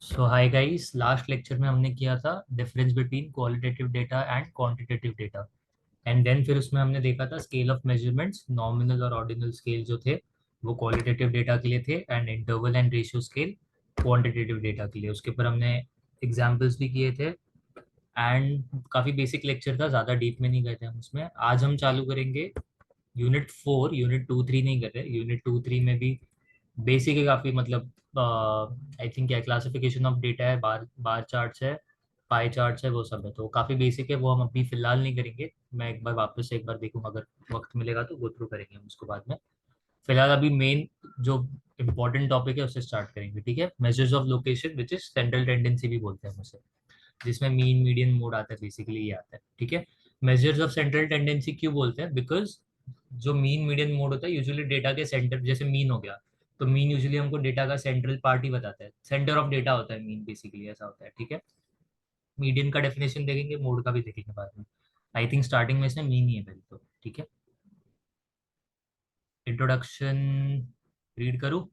सो hi guys, last lecture में हमने किया था difference between qualitative data and quantitative data. And then फिर उसमें हमने देखा था स्केल ऑफ मेजरमेंट्स, नॉमिनल और ऑर्डिनल स्केल जो थे वो क्वालिटेटिव डेटा के लिए थे, and interval and ratio scale quantitative data के लिए। उसके ऊपर हमने एग्जाम्पल्स भी किए थे एंड काफ़ी बेसिक लेक्चर था, ज़्यादा डीप में नहीं गए थे हम उसमें। आज हम चालू करेंगे यूनिट 4। यूनिट 2 3 नहीं कर रहे, यूनिट 2 3 में भी बेसिक है काफी, मतलब आई थिंक क्या क्लासिफिकेशन ऑफ डेटा है, बार बार चार्ट्स है, पाई चार्ट्स है, वो सब है, तो काफी बेसिक है। वो हम अभी फिलहाल नहीं करेंगे, मैं एक बार वापस से एक बार देखूंगा, अगर वक्त मिलेगा तो गो थ्रू करेंगे हम उसको बाद में। फिलहाल अभी मेन जो इम्पोर्टेंट टॉपिक है उससे स्टार्ट करेंगे, ठीक है। Measures of location which is central tendency भी बोलते हैं हम उसे, जिसमें मीन मीडियन मोड आता है, बेसिकली ये आता है, ठीक है। मेजर्स ऑफ सेंट्रल टेंडेंसी क्यों बोलते हैं? बिकॉज जो मीन मीडियन मोड होता है यूजुअली डेटा के सेंटर, जैसे मीन हो गया, तो मीन यूजुअली हमको डेटा का सेंट्रल पार्ट ही बताता है, सेंटर ऑफ डेटा होता है मीन, बेसिकली ऐसा होता है, ठीक है। मीडियन का डेफिनेशन देखेंगे, मोड का भी देखेंगे बाद में। आई थिंक स्टार्टिंग में इसमें मीन ही है पहले तो, ठीक है। इंट्रोडक्शन रीड करूँ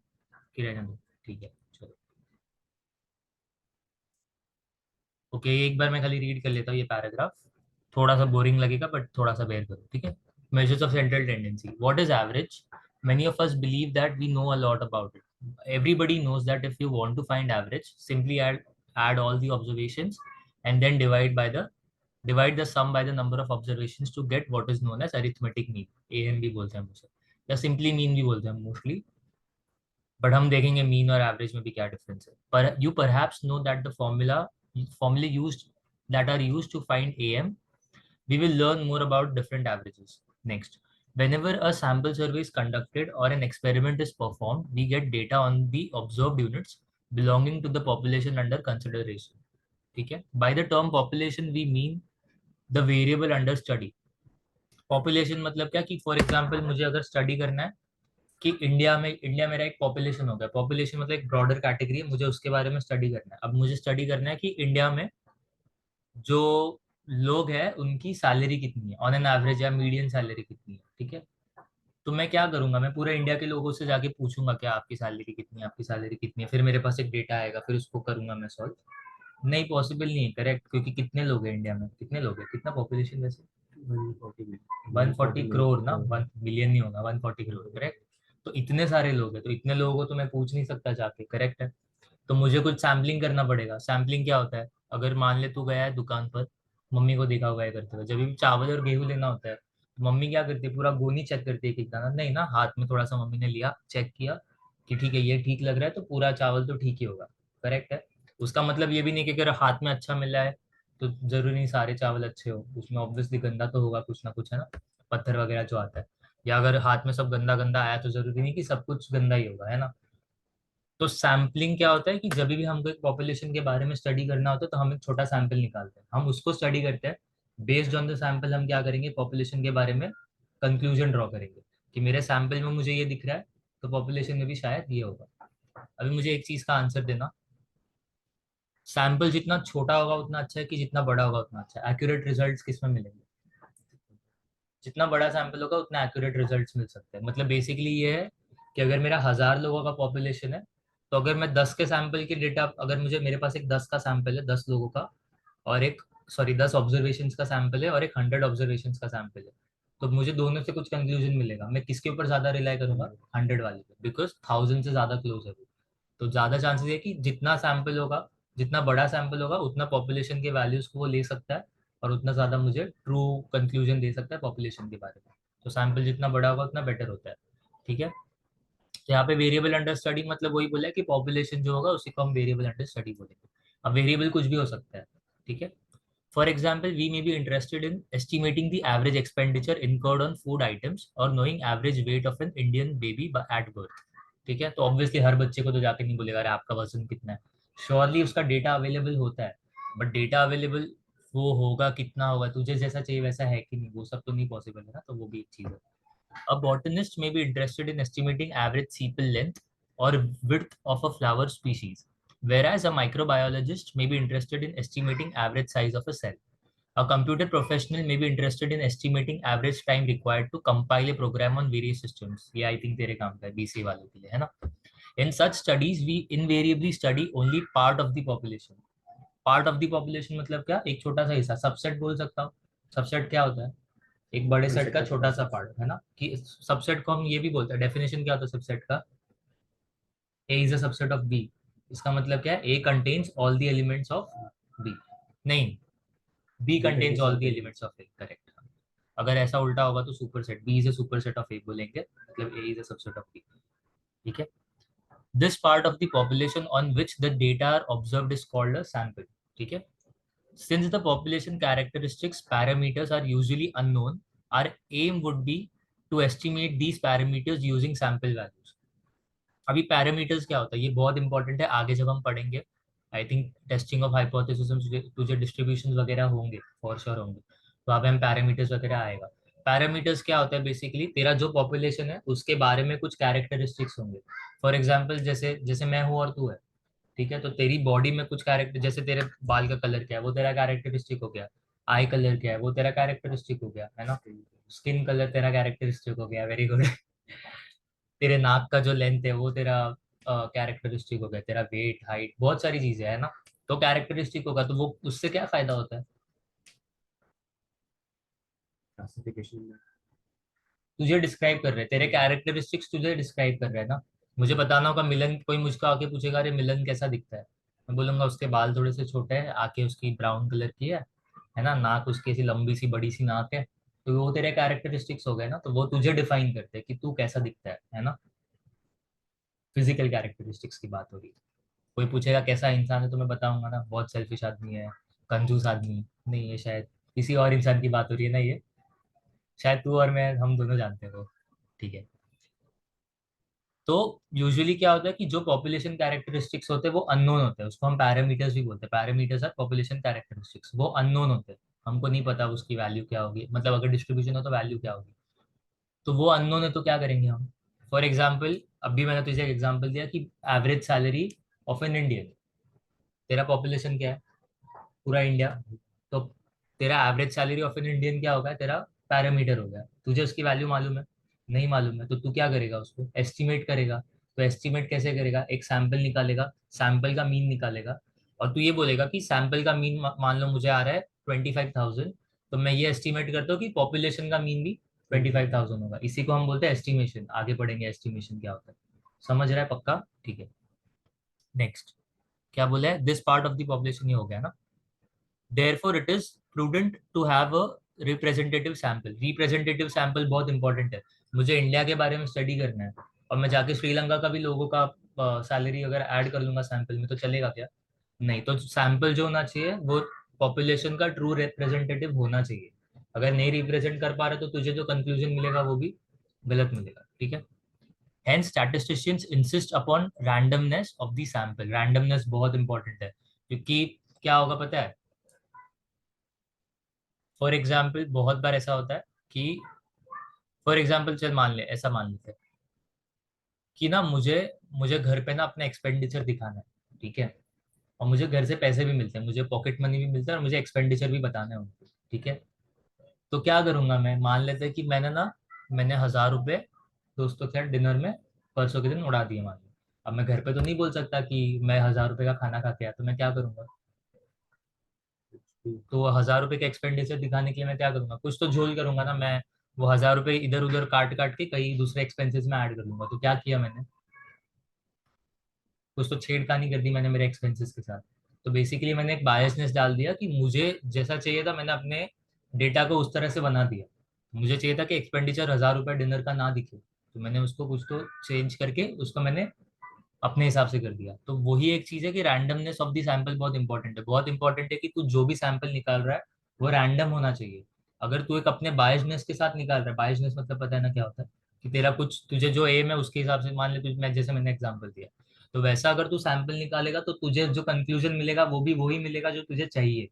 कि रहने दो? ठीक है, चलो। ओके, एक बार मैं खाली रीड कर लेता हूँ ये पैराग्राफ, थोड़ा सा बोरिंग लगेगा बट थोड़ा सा बेयर करो, ठीक है। Measures of central tendency, what is average? Many of us believe that we know a lot about it. Everybody knows that if you want to find average, simply add all the observations and then divide the sum by the number of observations to get what is known as arithmetic mean. AN भी बोलते हैं हम उसे, या simply mean भी बोलते हैं mostly, but हम देखेंगे मीन और एवरेज में भी क्या डिफरेंस है। पर you perhaps know that the formula used that are used to find AM. We will learn more about different averages. Next, whenever a sample survey is conducted or an experiment is performed, we get data on the observed units belonging to the population under consideration. ठीक है? By the term population, we mean the variable under study. Population मतलब क्या कि for example मुझे अगर study करना है कि इंडिया मेरा एक पॉपुलेशन हो गया, पॉपुलेशन मतलब एक ब्रॉडर कैटेगरी है, मुझे उसके बारे में स्टडी करना है। अब मुझे स्टडी करना है कि इंडिया में जो लोग हैं उनकी सैलरी कितनी है ऑन एन एवरेज, या मीडियन सैलरी कितनी है, ठीक है। तो मैं क्या करूंगा, मैं पूरे इंडिया के लोगों से जाके पूछूंगा क्या आपकी सैलरी कितनी है, आपकी सैलरी कितनी है, फिर मेरे पास एक डेटा आएगा, फिर उसको करूंगा मैं सॉल्व। नहीं, पॉसिबल नहीं है, करेक्ट, क्योंकि कितने लोग हैं इंडिया में, कितने लोग हैं, कितना पॉपुलेशन वैसे? 140 करोड़ ना, 1 मिलियन नहीं होगा, 140 करोड़, करेक्ट। तो इतने सारे लोग हैं, तो इतने लोगों को तो मैं पूछ नहीं सकता जाके, करेक्ट है। तो मुझे कुछ सैम्पलिंग करना पड़ेगा। सैम्पलिंग क्या होता है? अगर मान ले तू गया है दुकान पर, मम्मी को देखा हुआ है करते हुए, जब भी चावल और गेहूं लेना होता है तो मम्मी क्या करती है, पूरा गोनी चेक करती है कि दाना नहीं ना, हाथ में थोड़ा सा मम्मी ने लिया, चेक किया कि ठीक है, ये ठीक लग रहा है, तो पूरा चावल तो ठीक ही होगा, करेक्ट है। उसका मतलब ये भी नहीं कि अगर हाथ में अच्छा मिला है तो जरूरी नहीं सारे चावल अच्छे हो, उसमें ऑब्वियसली गंदा तो होगा कुछ ना कुछ, है ना, पत्थर वगैरह जो आता है। या अगर हाथ में सब गंदा गंदा आया तो जरूरी नहीं कि सब कुछ गंदा ही होगा, है ना। तो सैम्पलिंग क्या होता है कि जब भी हमको एक पॉपुलेशन के बारे में स्टडी करना होता है तो हम एक छोटा सैंपल निकालते हैं, हम उसको स्टडी करते हैं। बेस्ड ऑन द सैंपल हम क्या करेंगे, पॉपुलेशन के बारे में कंक्लूजन ड्रॉ करेंगे कि मेरे सैंपल में मुझे ये दिख रहा है, तो पॉपुलेशन में भी शायद ये होगा। अभी मुझे एक चीज का आंसर देना, सैंपल जितना छोटा होगा उतना अच्छा है कि जितना बड़ा होगा उतना अच्छा है? एक्यूरेट रिजल्ट्स किस में मिलेंगे? जितना बड़ा सैंपल होगा उतना एक्यूरेट रिजल्ट्स मिल सकते हैं। मतलब बेसिकली ये है कि अगर मेरा 1,000 लोगों का पॉपुलेशन है, तो अगर मैं 10 के सैंपल की डेटा, अगर मुझे मेरे पास एक 10 का सैंपल है, 10 लोगों का, और एक, सॉरी, 10 ऑब्जर्वेशन का सैंपल है और एक 100 ऑब्जर्वेशन का सैंपल है, तो मुझे दोनों से कुछ कंक्लूजन मिलेगा। मैं किसके ऊपर ज्यादा रिलाई करूंगा? 100 वाले पे, बिकॉज 1000 से ज्यादा क्लोज है वो। तो ज्यादा चांसेस है कि जितना सैंपल होगा, जितना बड़ा सैंपल होगा उतना पॉपुलेशन के वैल्यूज को वो ले सकता है, और उतना ज्यादा मुझे ट्रू कंक्लूजन दे सकता है पॉपुलेशन के बारे में। तो सैंपल जितना बड़ा होगा उतना बेटर होता है, ठीक है। तो यहाँ पे वेरिएबल अंडर स्टडी मतलब वही बोला है कि पॉपुलेशन जो होगा उसी को हम वेरिएबल अंडर स्टडी बोलेंगे। अब वेरिएबल कुछ भी हो सकता है, ठीक है। For example, we may be interested in estimating the average expenditure incurred on food items और knowing average weight of an Indian baby at birth. ठीक है, तो ऑब्वियसली हर बच्चे को तो जाके नहीं बोलेगा अरे आपका वजन कितना है, श्योरली उसका डेटा अवेलेबल होता है, बट डेटा अवेलेबल वो होगा कितना होगा, तुझे जैसा चाहिए वैसा है कि नहीं, वो सब तो नहीं पॉसिबल है ना, तो वो भी एक चीज है। A botanist may be interested in estimating average sepal length or width of a flower species, whereas a microbiologist may be interested in estimating average size of a cell. A computer professional may be interested in estimating average time required to compile a program on various systems. ये I think तेरे काम का है, BCA वालों के लिए, है ना। In such studies we invariably study only part of the population. Part of the population मतलब क्या, एक छोटा सा हिस्सा, सबसेट बोल सकता हूँ। सबसेट क्या होता है, एक बड़े सेट का छोटा सा पार्ट, है ना। कि सबसेट को हम ये भी बोलते हैं, डेफिनेशन क्या होता है सबसेट का, A is a subset of B. इसका मतलब क्या है, A contains all the elements of B, नहीं, B contains all the elements of A, correct. अगर ऐसा उल्टा होगा तो super set, B is a super set of A बोलेंगे, मतलब A is a subset of B, ठीक है। This part of the population on which the data are observed is called a sample, ठीक है। Since the population characteristics parameters are usually unknown, our aim would be to estimate these parameters using sample values. अभी parameters क्या होता है, ये बहुत important है, आगे जब हम पढ़ेंगे I think testing of hypothesis तुझे डिस्ट्रीब्यूशन वगैरह होंगे, फॉर श्योर होंगे, तो वहाँ पे हम पैरामीटर्स वगैरह आएगा। पैरामीटर्स क्या होता है, बेसिकली तेरा जो पॉपुलेशन है उसके बारे में कुछ कैरेक्टरिस्टिक्स होंगे। फॉर एग्जाम्पल जैसे जैसे मैं हूँ और तू है, ठीक है, तो तेरी बॉडी में कुछ कैरेक्टर, जैसे तेरे बाल का कलर क्या है वो तेरा कैरेक्टरिस्टिक हो गया, आई कलर क्या है वो तेरा कैरेक्टरिस्टिक हो गया, है ना। स्किन कलर तेरा कैरेक्टरिस्टिक हो गया, वेरी गुड। तेरे नाक का जो लेंथ है वो तेरा कैरेक्टरिस्टिक हो गया, तेरा वेट, हाइट, बहुत सारी चीजें है ना। तो कैरेक्टरिस्टिक होगा, तो वो उससे क्या फायदा होता है, क्लासिफिकेशन। तुझे डिस्क्राइब कर रहे हैं, तेरे कैरेक्टरिस्टिक्स तुझे डिस्क्राइब कर रहे हैं ना। मुझे बताना होगा मिलन, कोई मुझको आके पूछेगा अरे मिलन कैसा दिखता है, मैं बोलूंगा उसके बाल थोड़े से छोटे हैं, आंखें उसकी ब्राउन कलर की है ना, नाक उसकी ऐसी लंबी सी बड़ी सी नाक है। तो वो तेरे कैरेक्टरिस्टिक्स हो गए ना, तो वो तुझे डिफाइन करते हैं कि तू कैसा दिखता है ना। फिजिकल कैरेक्टरिस्टिक्स की बात हो रही है। कोई पूछेगा कैसा इंसान है तो मैं बताऊंगा ना, बहुत सेल्फिश आदमी है, कंजूस आदमी नहीं, ये शायद किसी और इंसान की बात हो रही है ना, ये शायद तू और मैं, हम दोनों जानते हैं वो, ठीक है। तो यूजुअली क्या होता है कि जो पॉपुलेशन कैरेक्टरिस्टिक्स होते हैं वो अननोन होते हैं, उसको हम पैरामीटर्स भी बोलते हैं, पैरामीटर्स आर पॉपुलेशन कैरेक्टरिस्टिक्स, वो अननोन होते हैं, हमको नहीं पता उसकी वैल्यू क्या होगी, मतलब अगर डिस्ट्रीब्यूशन हो तो वैल्यू क्या होगी। तो वो अननोन है तो क्या करेंगे हम, फॉर एग्जाम्पल अभी मैंने तुझे एक एग्जाम्पल दिया कि average salary of an Indian, तेरा पॉपुलेशन क्या है, पूरा इंडिया, तो तेरा average salary of an Indian क्या होगा, तेरा पैरामीटर हो गया, तुझे उसकी वैल्यू मालूम है, नहीं मालूम है, तो तू क्या करेगा, उसको एस्टिमेट करेगा। तो एस्टिमेट कैसे करेगा, एक सैंपल निकालेगा, सैंपल का मीन निकालेगा, और तू ये बोलेगा कि सैंपल का मीन मान लो मुझे आ रहा है 25,000, तो मैं ये एस्टिमेट करता हूँ कि पॉपुलेशन का मीन भी 25,000 होगा, इसी को हम बोलते हैं एस्टिमेशन, आगे पढ़ेंगे एस्टिमेशन क्या होता है, समझ रहा है पक्का, ठीक है। नेक्स्ट क्या बोला है, this part of the population ही हो गया ना। Therefore, it is prudent to have a representative sample. Representative sample बहुत इंपॉर्टेंट है। मुझे इंडिया के बारे में स्टडी करना है और मैं जाके श्रीलंका का भी लोगों का सैलरी अगर ऐड कर लूंगा सैंपल में तो चलेगा क्या, नहीं। तो सैंपल जो होना चाहिए वो पॉपुलेशन का ट्रू रिप्रेजेंटेटिव होना चाहिए। अगर नहीं रिप्रेजेंट कर पा रहे तो तुझे जो कंक्लूजन मिलेगा वो भी गलत मिलेगा, ठीक है। Hence, statisticians insist upon randomness of the sample. Randomness बहुत इंपॉर्टेंट है, क्योंकि क्या होगा पता है, फॉर एग्जाम्पल बहुत बार ऐसा होता है कि, फॉर एग्जाम्पल चल मान ले, ऐसा मान लेते हैं कि ना मुझे मुझे घर पे ना अपना एक्सपेंडिचर दिखाना है, ठीक है, और मुझे घर से पैसे भी मिलते हैं, मुझे पॉकेट मनी भी मिलता है और मुझे एक्सपेंडिचर भी बताना है उनको, ठीक है। तो क्या करूंगा मैं, मान लेते हैं कि मैंने 1,000 रुपये दोस्तों के साथ डिनर में परसों के दिन उड़ा दिए मान लो। अब मैं घर पे तो नहीं बोल सकता कि मैं 1,000 रुपये का खाना खा के आया, तो मैं क्या करूंगा, तो 1,000 रुपये के एक्सपेंडिचर दिखाने के लिए मैं क्या करूंगा, कुछ तो झोल करूंगा ना मैं, वो 1,000 रुपये इधर उधर काट काट के कहीं दूसरे एक्सपेंसेस में ऐड कर लूंगा, तो क्या किया मैंने, कुछ तो छेड़खानी कर दी मैंने मेरे एक्सपेंसेस के साथ। तो बेसिकली मैंने एक बायसनेस डाल दिया कि मुझे जैसा चाहिए था मैंने अपने डेटा को उस तरह से बना दिया। मुझे चाहिए था कि एक्सपेंडिचर 1,000 रुपये डिनर का ना दिखे, तो मैंने उसको कुछ तो चेंज करके उसको मैंने अपने हिसाब से कर दिया। तो वही एक चीज है कि रैंडमनेस ऑफ द सैंपल बहुत इंपॉर्टेंट है, बहुत इंपॉर्टेंट है कि तू जो भी सैंपल निकाल रहा है वो रैंडम होना चाहिए। अगर तू एक अपने बायसनेस के साथ निकाल रहा है, बायसनेस मतलब पता है ना क्या होता है, कि तेरा कुछ तुझे जो एम है उसके हिसाब से मान ले, तुझे मैं जैसे मैंने एग्जांपल दिया, तो वैसा अगर तू सैंपल निकालेगा तो तुझे जो कंक्लूजन मिलेगा वो भी वही मिलेगा जो तुझे चाहिए,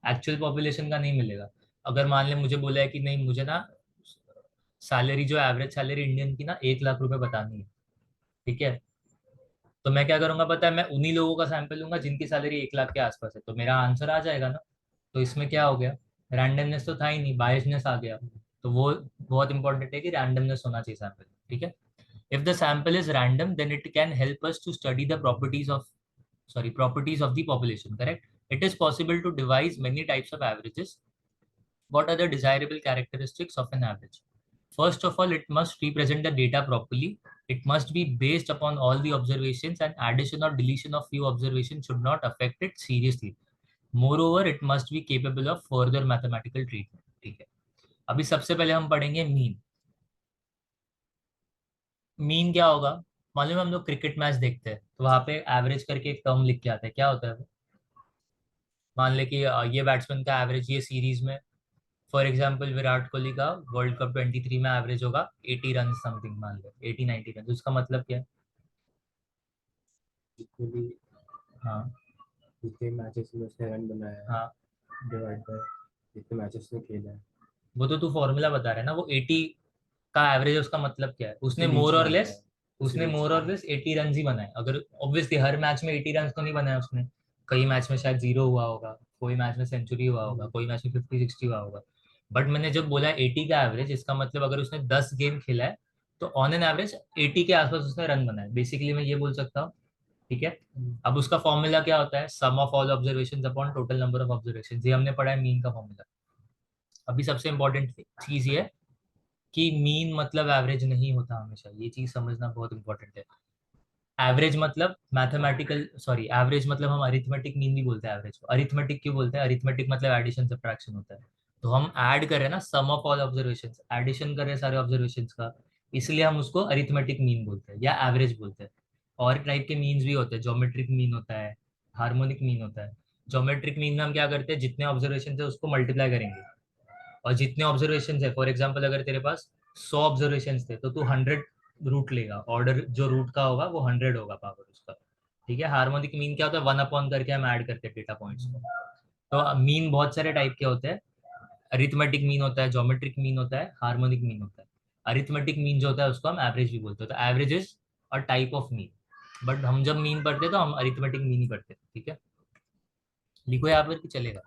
एक्चुअल पॉपुलेशन का नहीं मिलेगा। अगर मान ले मुझे बोला है कि नहीं मुझे ना सैलरी जो एवरेज सैलरी इंडियन की ना 1,00,000 रुपए बतानी है, ठीक है, तो मैं क्या करूंगा पता है, मैं उन्हीं लोगों का सैंपल लूंगा जिनकी सैलरी 1,00,000 के आसपास है, तो मेरा आंसर आ जाएगा ना। तो इसमें क्या हो गया, रैंडमनेस तो था ही नहीं, बायसनेस आ गया। तो वो बहुत इंपॉर्टेंट है कि रैंडमनेस होना चाहिए सैंपल, ठीक है। If the sample is random, then it can help us to study the properties of the population, correct? It is possible to devise many types of averages. What are the desirable characteristics of an average? First of all, it must represent the data properly. It must be based upon all the observations, and addition or deletion of few observations should not affect it seriously. Moreover, it must be capable of further mathematical treatment. ठीक है, अभी सबसे पहले हम पढ़ेंगे mean. Mean क्या होगा? मालूम है, हम लोग क्रिकेट मैच देखते हैं तो वहां पे एवरेज करके एक टर्म लिख के आता है, क्या होता है वो? मान ले कि ये बैट्समैन का एवरेज ये सीरीज में, फॉर एग्जाम्पल विराट कोहली का वर्ल्ड कप 23 में एवरेज होगा 80 रन समथिंग, मान लो 80-90 रन. उसका मतलब क्या है? जितने भी हाँ जितने मैचेस में उसने रन बनाया है हाँ, डिवाइड बाय जितने मैचेस में खेला है वो तो तू फॉर्मूला बता रहा है ना. वो 80 का एवरेज है, उसका मतलब क्या है? उसने उसी बीच मोर में और आता लेस है उसी उसने बीच मोर में और लेस 80 रन ही बनाए. अगर ऑब्वियसली हर मैच में 80 रन तो नहीं बनाया उसने, कई मैच में शायद जीरो हुआ होगा, कोई मैच में सेंचुरी हुआ होगा, कोई मैच में 50-60 हुआ होगा. बट मैंने जब बोला 80 का एवरेज, इसका मतलब अगर उसने 10 गेम खेला है तो ऑन एन एवरेज 80 के आसपास उसने रन बनाए. बेसिकली मैं ये बोल सकता हूँ. ठीक है, अब उसका फॉर्मूला क्या होता है? Sum of all observations upon total number of observations. ये हमने पढ़ा है मीन का फॉर्मूला. अभी सबसे इंपॉर्टेंट चीज ये है कि मीन मतलब एवरेज नहीं होता हमेशा. ये चीज समझना बहुत इंपॉर्टेंट है. एवरेज मतलब मैथमेटिकल, सॉरी, एवरेज मतलब हम अरिथमेटिक मीन भी बोलते हैं एवरेज को. अरिथमेटिक क्यों बोलते हैं? अरिथमेटिक मतलब एडिशन सब्ट्रैक्शन होता है. तो हम ऐड कर रहे हैं ना, सम ऑफ ऑल ऑब्जर्वेशंस, एडिशन कर रहे हैं सारे ऑब्जर्वेशंस का, इसलिए हम उसको अरिथमेटिक मीन बोलते हैं या एवरेज बोलते हैं. और टाइप के मीन्स भी होते हैं. ज्योमेट्रिक मीन होता है, हार्मोनिक मीन होता है. ज्योमेट्रिक मीन में हम क्या करते हैं? जितने ऑब्जर्वेशन है उसको मल्टीप्लाई करेंगे, और जितने ऑब्जर्वेशन है, फॉर एग्जाम्पल अगर तेरे पास 100 ऑब्जर्वेशन थे तो तू 100 रूट लेगा. ऑर्डर जो रूट का होगा वो 100 होगा, पावर उसका. ठीक है. हार्मोनिक मीन क्या होता है? 1 अपॉन करके हम ऐड करते हैं डेटा पॉइंट्स को. तो मीन बहुत सारे टाइप के होते हैं. अरिथमेटिक मीन होता है, ज्योमेट्रिक मीन होता है, हार्मोनिक मीन होता है. अरिथमेटिक मीन जो होता है उसको हम एवरेज भी बोलते हैं. तो average is a type of mean. But हम जब मीन पढ़ते हैं तो हम अरिथमेटिक मीन ही पढ़ते हैं. ठीक है, लिखो यहाँ पर कि चलेगा?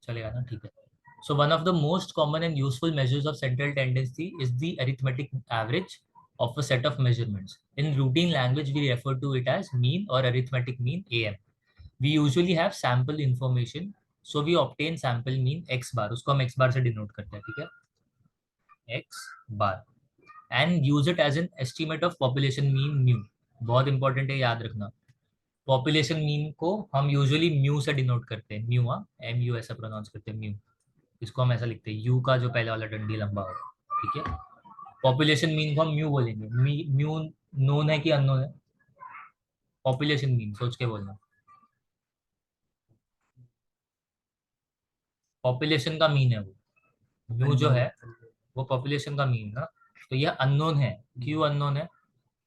चलेगा ना, ठीक है. So one of the most common and useful measures of central tendency is the arithmetic average of a set of measurements. In routine language, we refer to it as mean or arithmetic mean, AM. We usually have sample information, so we obtain sample mean x bar. उसको हम x bar से denote करते हैं, ठीक है? x bar, and use it as an estimate of population mean mu. बहुत important है, याद रखना. पॉपुलेशन मीन को हम यूजुअली म्यू से डिनोट करते हैं. म्यू, हाँ, MU ऐसा प्रोनाउंस करते हैं, म्यू. इसको हम ऐसा लिखते हैं, यू का जो पहले वाला डंडी लंबा होगा. ठीक है. पॉपुलेशन मीन को हम म्यू बोलेंगे. म्यू नोन है कि अननोन है? पॉपुलेशन मीन सोच के बोलना. पॉपुलेशन का मीन है वो. म्यू जो है वो पॉपुलेशन का मीन ना. तो ये अननोन है. क्यों अननोन है?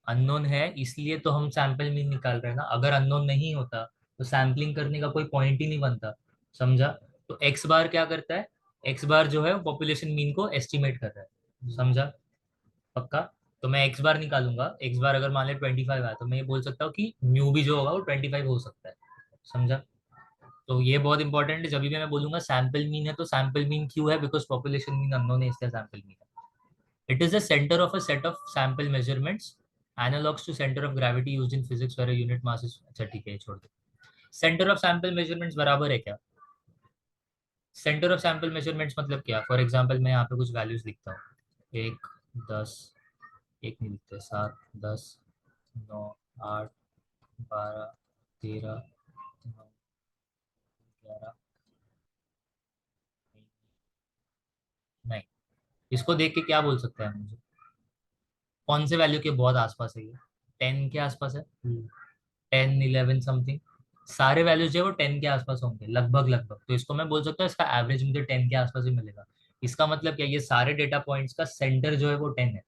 अननोन है इसलिए तो हम सैंपल मीन निकाल रहे हैं ना. अगर अननोन नहीं होता तो सैम्पलिंग करने का कोई पॉइंट ही नहीं बनता. समझा? तो एक्स बार क्या करता है? एक्स बार जो है वो पॉपुलेशन मीन को एस्टिमेट कर रहा है. समझा? पक्का? तो मैं एक्स बार निकालूंगा. एक्स बार अगर मान ले 25 है तो मैं ये बोल सकता हूँ कि म्यू भी जो होगा वो 25 हो सकता है. समझा? तो ये बहुत इंपॉर्टेंट है. जब भी मैं बोलूंगा सैंपल मीन है तो सैंपल मीन क्यों है? बिकॉज पॉपुलेशन मीन अननोन है, इसलिए सैंपल मीन है. It is the center of a set of sample measurements, analogs to center of gravity used in physics where a unit mass is. अच्छा ठीक है, ये छोड़ दो. सेंटर ऑफ सैंपल मेजरमेंट्स बराबर है क्या? सेंटर ऑफ सैंपल मेजरमेंट्स मतलब क्या? फॉर एग्जांपल मैं यहाँ पे कुछ वैल्यूज लिखता हूँ. 1, 10, एक नहीं लिखते, 7, 10, 9, 8, 12, 13, 9, 11, नहीं. इसको देख के क्या बोल सकता है मुझे? कौन से वैल्यू के बहुत आसपास है ये? 10 के आसपास है. 10, 11 समथिंग. सारे वैल्यूज जो है वो 10 के आसपास होंगे लगभग लगभग. तो इसको मैं बोल सकता हूँ इसका एवरेज मुझे 10 के आसपास ही मिलेगा. इसका मतलब क्या? ये सारे डेटा पॉइंट्स का सेंटर जो है वो 10 है.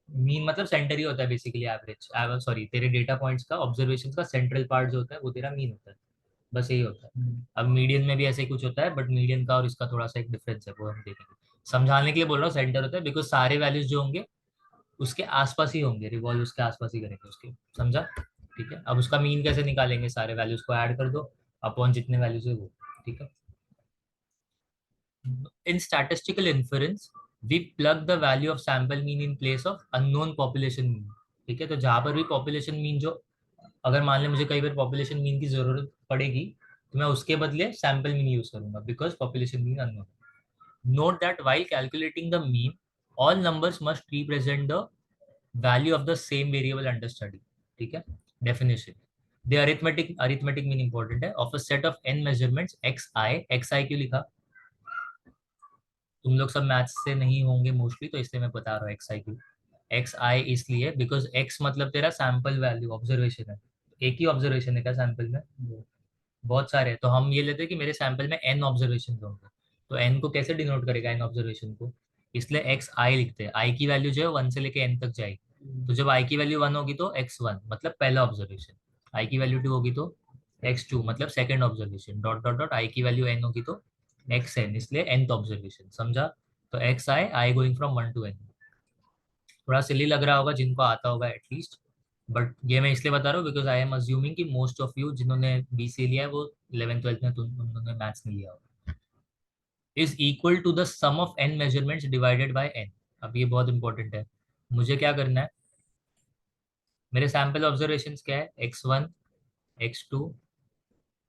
मीन मतलब सेंटर ही होता है बेसिकली. एवरेज, सॉरी, तेरे डेटा पॉइंट्स का, ऑब्जर्वेशन का सेंट्रल पार्ट जो होता है वो तेरा मीन होता है. बस यही होता है. अब मीडियन में भी ऐसे ही कुछ होता है, बट मीडियन का और इसका थोड़ा सा एक डिफरेंस है, वो हम देखेंगे. समझाने के लिए बोल रहा हूँ सेंटर होता है, बिकॉज सारे वैल्यूज जो होंगे उसके आसपास ही होंगे, रिवॉल्व उसके आसपास ही करेंगे उसके. समझा? ठीक है. अब उसका मीन कैसे निकालेंगे? सारे वैल्यूज को ऐड कर दो अपॉन जितने वैल्यूज है वो. ठीक है. In statistical inference, we plug the value of sample mean in place of unknown population mean. ठीक है, तो जहां पर भी पॉपुलेशन मीन जो, अगर मान ले मुझे कई बार पॉपुलेशन मीन की जरूरत पड़ेगी, तो मैं उसके बदले सैंपल मीन यूज करूंगा, because population mean unknown. Note that while calculating the mean, all numbers must represent the value of the same variable under study। ठीक है, definition, the arithmetic mean important है, of a set of n measurements xi क्यों लिखा, तुम लोग सब maths से नहीं होंगे मोस्टली, तो इसलिए मैं बता रहा हूँ xi क्यों। xi इसलिए बिकॉज x मतलब तेरा सैंपल वैल्यू ऑब्जर्वेशन है, एक ही ऑब्जर्वेशन है क्या सैंपल में, बहुत सारे हैं, तो हम ये लेते हैं कि मेरे सैंपल में n ऑब्जर्वेशन होंगे, तो n को कैसे डिनोट करेगा n ऑब्जर्वेशन को, इसलिए एक्स आई लिखते हैं, आई की वैल्यू जो है 1 से लेके n तक जाएगी, तो जब आई की वैल्यू 1 होगी तो x1 मतलब पहला ऑब्जर्वेशन, आई की वैल्यू 2 होगी तो x2 मतलब second observation, dot dot dot I की वैल्यू n होगी तो xn, इसलिए nth ऑब्जर्वेशन, समझा। तो x i going from 1 to n, थोड़ा सिली लग रहा होगा जिनको आता होगा एटलीस्ट, बट ये मैं इसलिए बता रहा हूँ बिकॉज आई एम अज्यूमिंग कि मोस्ट ऑफ यू जिन्होंने बीसीए लिया है वो 11th 12th में उन्होंने मैथ्स नहीं लिया होगा। Is equal to the sum of n measurements divided by n। अब ये बहुत इंपॉर्टेंट है, मुझे क्या करना है, मेरे सैंपल ऑब्जर्वेशंस क्या है, x1 x2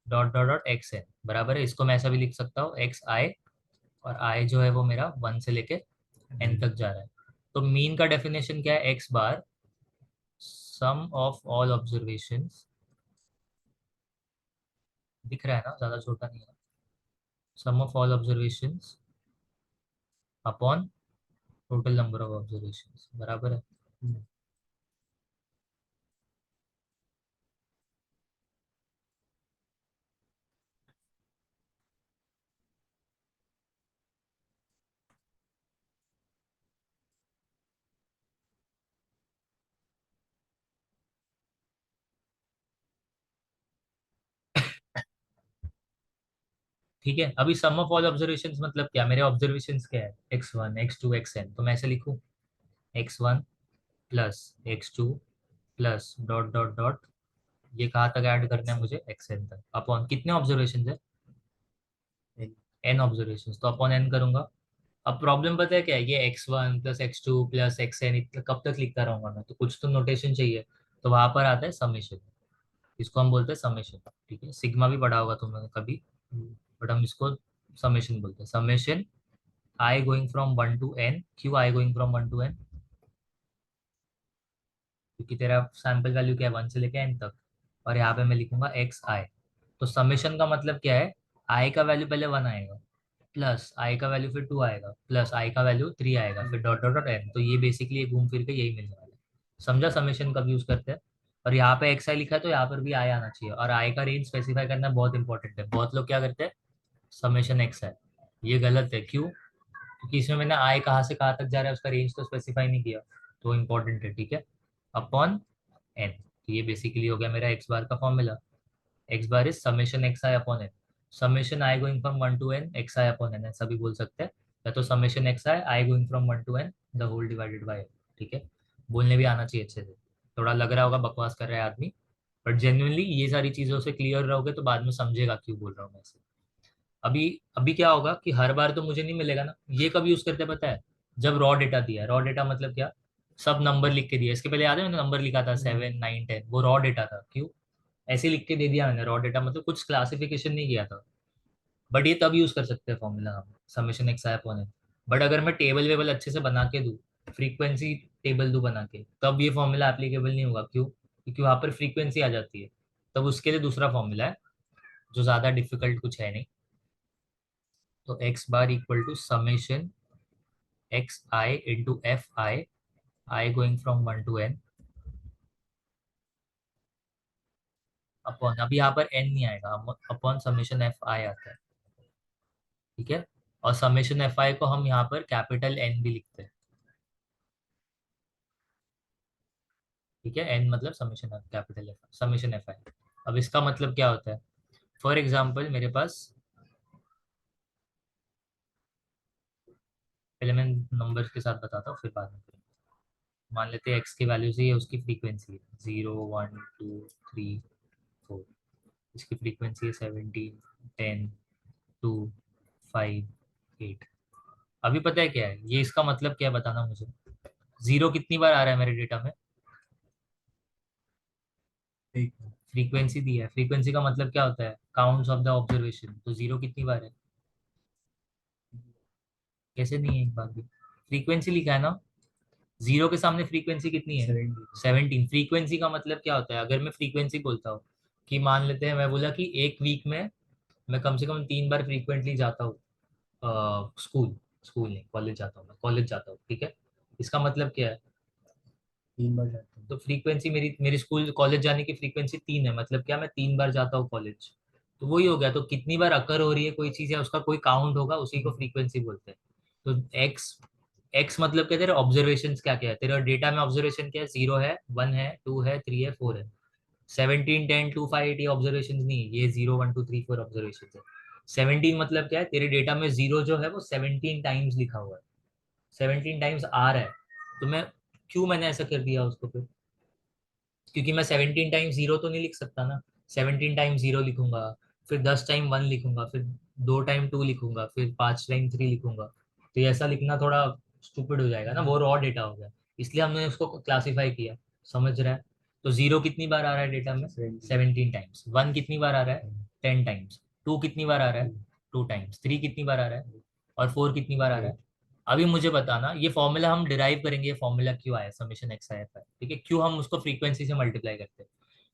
dot dot dot xn, बराबर है, इसको मैं ऐसा भी लिख सकता हूँ xi, और i जो है वो मेरा 1 से लेके n तक जा रहा है। तो मीन का डेफिनेशन क्या है, x bar sum of all observations, दिख रहा है ना, ज्यादा छोटा नहीं है, sum of all observations upon total number of observations, बराबर है। ठीक है, अभी सम ऑफ ऑल ऑब्जर्वेशंस मतलब क्या, मेरे ऑब्जर्वेशंस क्या है, x1 x2 xn, तो मैं ऐसे लिखूं x1 plus x2 plus dot dot dot, ये कहाँ तक ऐड करना है मुझे, xn तक, अपॉन कितने ऑब्जर्वेशन है, n ऑब्जर्वेशन, तो अपॉन n करूंगा। अब प्रॉब्लम पता है क्या है, ये x1 plus x2 plus xn कब तक लिखता रहूंगा मैं, तो कुछ तो नोटेशन चाहिए, तो वहां पर आता है समेशन, इसको हम बोलते हैं समेशन। ठीक है, सिग्मा भी पढ़ा होगा तुमने कभी, बट हम इसको समेशन बोलते हैं, summation i going from 1 to n, क्यों आई गोइंग फ्रॉम 1 to n, क्योंकि तेरा सैंपल वैल्यू क्या है 1 से लेके n तक, और यहाँ पे मैं लिखूंगा एक्स आई, तो समेशन का मतलब क्या है, आई का वैल्यू पहले 1 आएगा, प्लस आई का वैल्यू फिर 2 आएगा, प्लस आई का वैल्यू 3 आएगा, फिर डॉट डॉट डॉट एन, तो ये बेसिकली घूम फिर के यही मिलने वाला है, समझा, समेशन कब यूज करते हैं। और यहाँ पे एक्स आई लिखा है तो यहाँ पर भी आई आना चाहिए, और आई का रेंज स्पेसिफाई करना बहुत इंपॉर्टेंट है, बहुत लोग क्या करते हैं समेशन एक्स है, ये गलत है, क्यों, क्योंकि इसमें मैंने आई कहाँ से कहाँ तक जा रहा है उसका रेंज तो स्पेसिफाई नहीं किया, तो इम्पोर्टेंट है, ठीक है, अपॉन एन, तो ये बेसिकली हो गया मेरा एक्स बार का formula, x bar is summation x i upon n, summation i going from 1 to n x i upon n, ऐसा भी बोल सकते हैं, या तो summation x i going from 1 to n the whole divided by, ठीक है, बोलने भी आना चाहिए अच्छे से, थोड़ा लग रहा होगा बकवास कर रहा है आदमी, बट जेन्युइनली ये सारी चीजों से क्लियर रहोगे तो बाद में समझेगा क्यों बोल रहा हूँ मैं ऐसे। अभी अभी क्या होगा कि हर बार तो मुझे नहीं मिलेगा ना, ये कब यूज करते हैं पता है, जब रॉ डेटा दिया है, रॉ डेटा मतलब क्या, सब नंबर लिख के दिया, इसके पहले याद है मैंने नंबर लिखा था 7 9 10, वो रॉ डेटा था, क्यों, ऐसे लिख के दे दिया मैंने, रॉ डेटा मतलब कुछ क्लासिफिकेशन नहीं किया था, बट ये तब यूज कर सकते हैं फॉर्मूला हम, summation x i upon n, but अगर मैं टेबल वेबल अच्छे से बना के दूं, फ्रीक्वेंसी टेबल दूं बना के, तब ये फॉर्मूला एप्लीकेबल नहीं होगा, क्यों, क्योंकि वहां पर फ्रीक्वेंसी आ जाती है, तब उसके लिए दूसरा फॉर्मूला है जो ज्यादा डिफिकल्ट कुछ है नहीं, तो x bar equal to summation x I into F i going from 1 to n upon, अभी यहाँ पर n नहीं आएगा, अपॉन समेशन एफ आई आता है, ठीक है, और समेशन एफ आई को हम यहाँ पर कैपिटल एन भी लिखते हैं, ठीक है, एन मतलब summation F capital F, summation f आई। अब इसका मतलब क्या होता है, फॉर एग्जाम्पल मेरे पास, पहले मैं नंबर्स के साथ बताता हूँ फिर बाद में करेंगे। मान लेते हैं एक्स की वैल्यू से ये उसकी फ्रीक्वेंसी है 0 1 2 3 4, इसकी फ्रीक्वेंसी है 17 10 2 5 8। अभी पता है क्या है ये, इसका मतलब क्या है बताना मुझे, जीरो कितनी बार आ रहा है मेरे डेटा में, ठीक। फ्रीक्वेंसी दी है, फ्रीक्वेंसी का मतलब क्या होता है, काउंट्स ऑफ द ऑब्जर्वेशन। तो जीरो कितनी बार है, कैसे नहीं है एक बार भी, फ्रीक्वेंसी लिखा है ना, जीरो के सामने फ्रीक्वेंसी कितनी है, 17। 17। फ्रीक्वेंसी का मतलब क्या होता है, अगर मैं फ्रीक्वेंसी बोलता हूँ कि मान लेते हैं मैं बोला कि एक वीक में मैं कम से कम 3 बार फ्रीक्वेंटली जाता हूँ स्कूल, स्कूल नहीं कॉलेज जाता हूँ, मैं कॉलेज जाता हूँ, ठीक है, इसका मतलब क्या है, 3 बार जाता हूँ। तो फ्रीक्वेंसी मेरी मेरी स्कूल कॉलेज जाने की फ्रीक्वेंसी 3 है, मतलब क्या मैं 3 बार जाता हूँ कॉलेज, तो वही हो गया। तो कितनी बार अकर हो रही है कोई चीज है, उसका कोई काउंट होगा, उसी को फ्रीक्वेंसी बोलते हैं। तो एक्स, एक्स मतलब क्या, तेरे ऑब्जर्वेशन क्या क्या है, तेरा डेटा में ऑब्जर्वेशन क्या है, 0 है 1 है 2 है 3 है 4 है, 17 10 2 5 8 ये ऑब्जर्वेशन नहीं है, ये 0 1 2 3 4 ऑब्जर्वेशन है। 17 मतलब क्या है, तेरे डेटा में जीरो जो है वो 17 टाइम्स लिखा हुआ है, 17 टाइम्स आ रहा है। तो मैं क्यों मैंने ऐसा कर दिया उसको फिर, क्योंकि मैं 17 टाइम जीरो तो नहीं लिख सकता ना, 17 टाइम जीरो लिखूंगा, फिर 10 टाइम 1 लिखूंगा, फिर 2 टाइम 2 लिखूंगा, फिर 5 टाइम 3 लिखूंगा, तो ये ऐसा लिखना थोड़ा स्टूपिड हो जाएगा ना, वो रॉ डेटा हो गया, इसलिए हमने उसको क्लासीफाई किया, समझ रहा है। तो जीरो कितनी बार आ रहा है डेटा में, 17 टाइम्स। 1 कितनी बार आ रहा है, 10 टाइम्स। 2 कितनी बार आ रहा है, 2 टाइम्स। 3 कितनी बार आ रहा है, और 4 कितनी बार आ रहा है। अभी मुझे बताना, ये फॉर्मूला हम डिराइव करेंगे, ये फॉर्मूला क्यों आया, समेशन एक्स आई एफ है, ठीक है, क्यों हम उसको फ्रीक्वेंसी से मल्टीप्लाई करते हैं।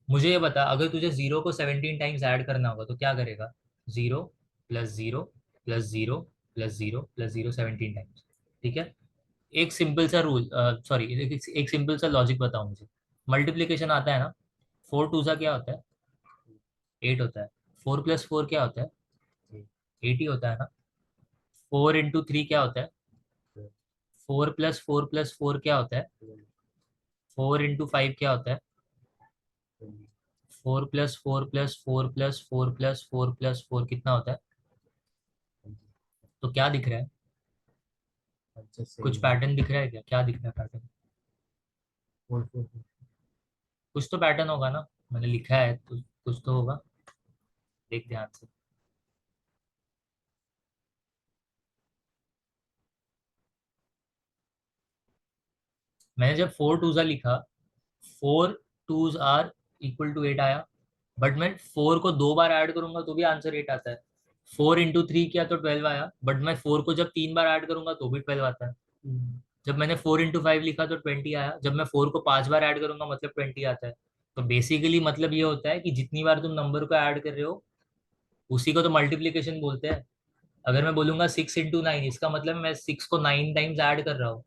मुझे ये बता, अगर तुझे जीरो को 17 टाइम्स ऐड करना होगा तो क्या करेगा, 0 + 0 + 0 + 0 + 0 17 टाइम्स, ठीक है। एक सिंपल सा रूल, सॉरी, एक सिंपल सा लॉजिक बताओ मुझे, मल्टीप्लीकेशन आता है ना, 4 2 क्या होता है, 8 होता है, 4 + 4 क्या होता है, 8 ही होता है ना। 4 × 3 क्या होता है, 4 + 4 + 4 क्या होता है, 4 × 5 क्या होता है, 4 + 4 + 4 + 4 + 4 कितना होता है। तो क्या दिख रहा है, अच्छा कुछ सेम है। पैटर्न दिख रहा है क्या, क्या दिख रहा है पैटर्न, 4 4। कुछ तो पैटर्न होगा ना, मैंने लिखा है तो कुछ तो होगा, देख ध्यान से। मैंने जब 4 2 लिखा, 4 2 आर = 8 आया, बट मैं 4 को 2 बार ऐड करूंगा तो भी आंसर 8 आता है। 4 × 3 किया तो 12 आया, बट मैं 4 को जब 3 बार ऐड करूंगा तो भी 12 आता है। जब मैंने 4 × 5 लिखा तो 20 आया, जब मैं 4 को 5 बार ऐड करूंगा मतलब 20 आता है। तो बेसिकली मतलब ये होता है कि जितनी बार तुम नंबर को ऐड कर रहे हो उसी को तो मल्टीप्लीकेशन बोलते हैं। अगर मैं बोलूंगा 6 × 9, इसका मतलब मैं 6 को 9 टाइम्स ऐड कर रहा हूँ।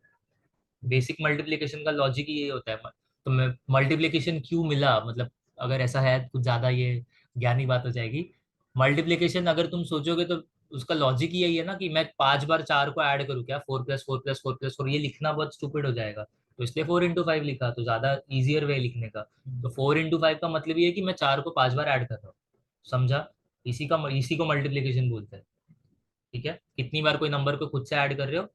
बेसिक मल्टीप्लिकेशन का लॉजिक ही ये होता है। तो मैं मल्टीप्लिकेशन क्यों मिला, मतलब अगर ऐसा है कुछ ज्यादा ये ज्ञानी बात हो जाएगी। मल्टीप्लिकेशन अगर तुम सोचोगे तो उसका लॉजिक ही यही है ना कि मैं 5 बार 4 को ऐड करूँ क्या, 4 + 4 + 4 + 4, ये लिखना बहुत स्टूपिड हो जाएगा, तो इसलिए 4 × 5 लिखा, तो ज्यादा इजियर वे लिखने का। तो 4 × 5 का मतलब ये है कि मैं 4 को 5 बार ऐड कर रहा हूँ, समझा। इसी को मल्टीप्लिकेशन बोलते हैं, ठीक है। कितनी बार कोई नंबर को खुद से ऐड कर रहे हो,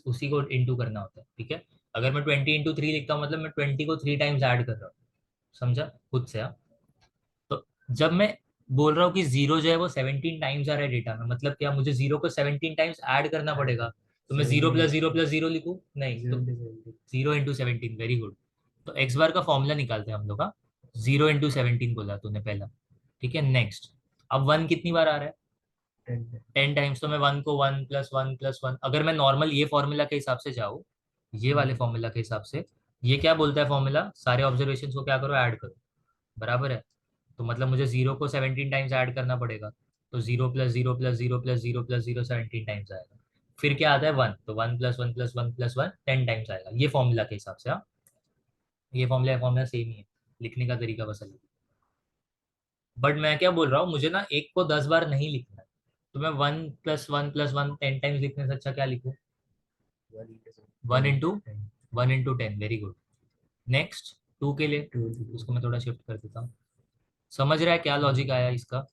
उसी को इंटू करना होता है, ठीक है। अगर मैं 20 × 3 लिखता हूँ मतलब मैं 20 को 3 टाइम्स ऐड कर रहा हूँ, समझा खुद से, हाँ। तो जब मैं बोल रहा हूँ कि जीरो जो है वो 17 टाइम्स आ रहा है डेटा में, मतलब क्या, मुझे जीरो को 17 टाइम्स ऐड करना पड़ेगा। तो मैं 0 + 0 + 0 लिखूँ, नहीं तो 0 × 17, वेरी गुड। तो एक्स बार का फॉर्मूला निकालते हैं हम लोग, हाँ। 0 × 17 बोला तूने पहला, ठीक है। नेक्स्ट, अब 1 कितनी बार आ रहा है, 10। 10 टाइम्स। तो मैं 1 को 1 + 1 + 1, अगर मैं नॉर्मल ये फॉर्मूला के हिसाब से जाऊँ, ये वाले फॉर्मूला के हिसाब से, ये क्या बोलता है फॉर्मूला, सारे ऑब्जर्वेशन को क्या करो, ऐड करो, बराबर है। तो मतलब मुझे जीरो को 17 टाइम्स ऐड करना पड़ेगा, तो 0 + 0 + 0 + 0 + 0 17 टाइम्स आएगा। फिर क्या आता है 1, तो 1 + 1 + 1 + 1 10 टाइम्स आएगा, ये फॉर्मूला के हिसाब से, हाँ। ये फॉर्मूला सेम ही है, लिखने का तरीका बस अलग। बट मैं क्या बोल रहा हूँ, मुझे ना एक को 10 बार नहीं लिखना है, तो मैं 1 + 1 + 1 10 टाइम्स लिखने से अच्छा क्या लिखूँ, 1 × 10, वेरी गुड। नेक्स्ट, 2 के लिए, 2। उसको मैं थोड़ा शिफ्ट कर देता हूँ। समझ रहा है क्या लॉजिक आया इसका,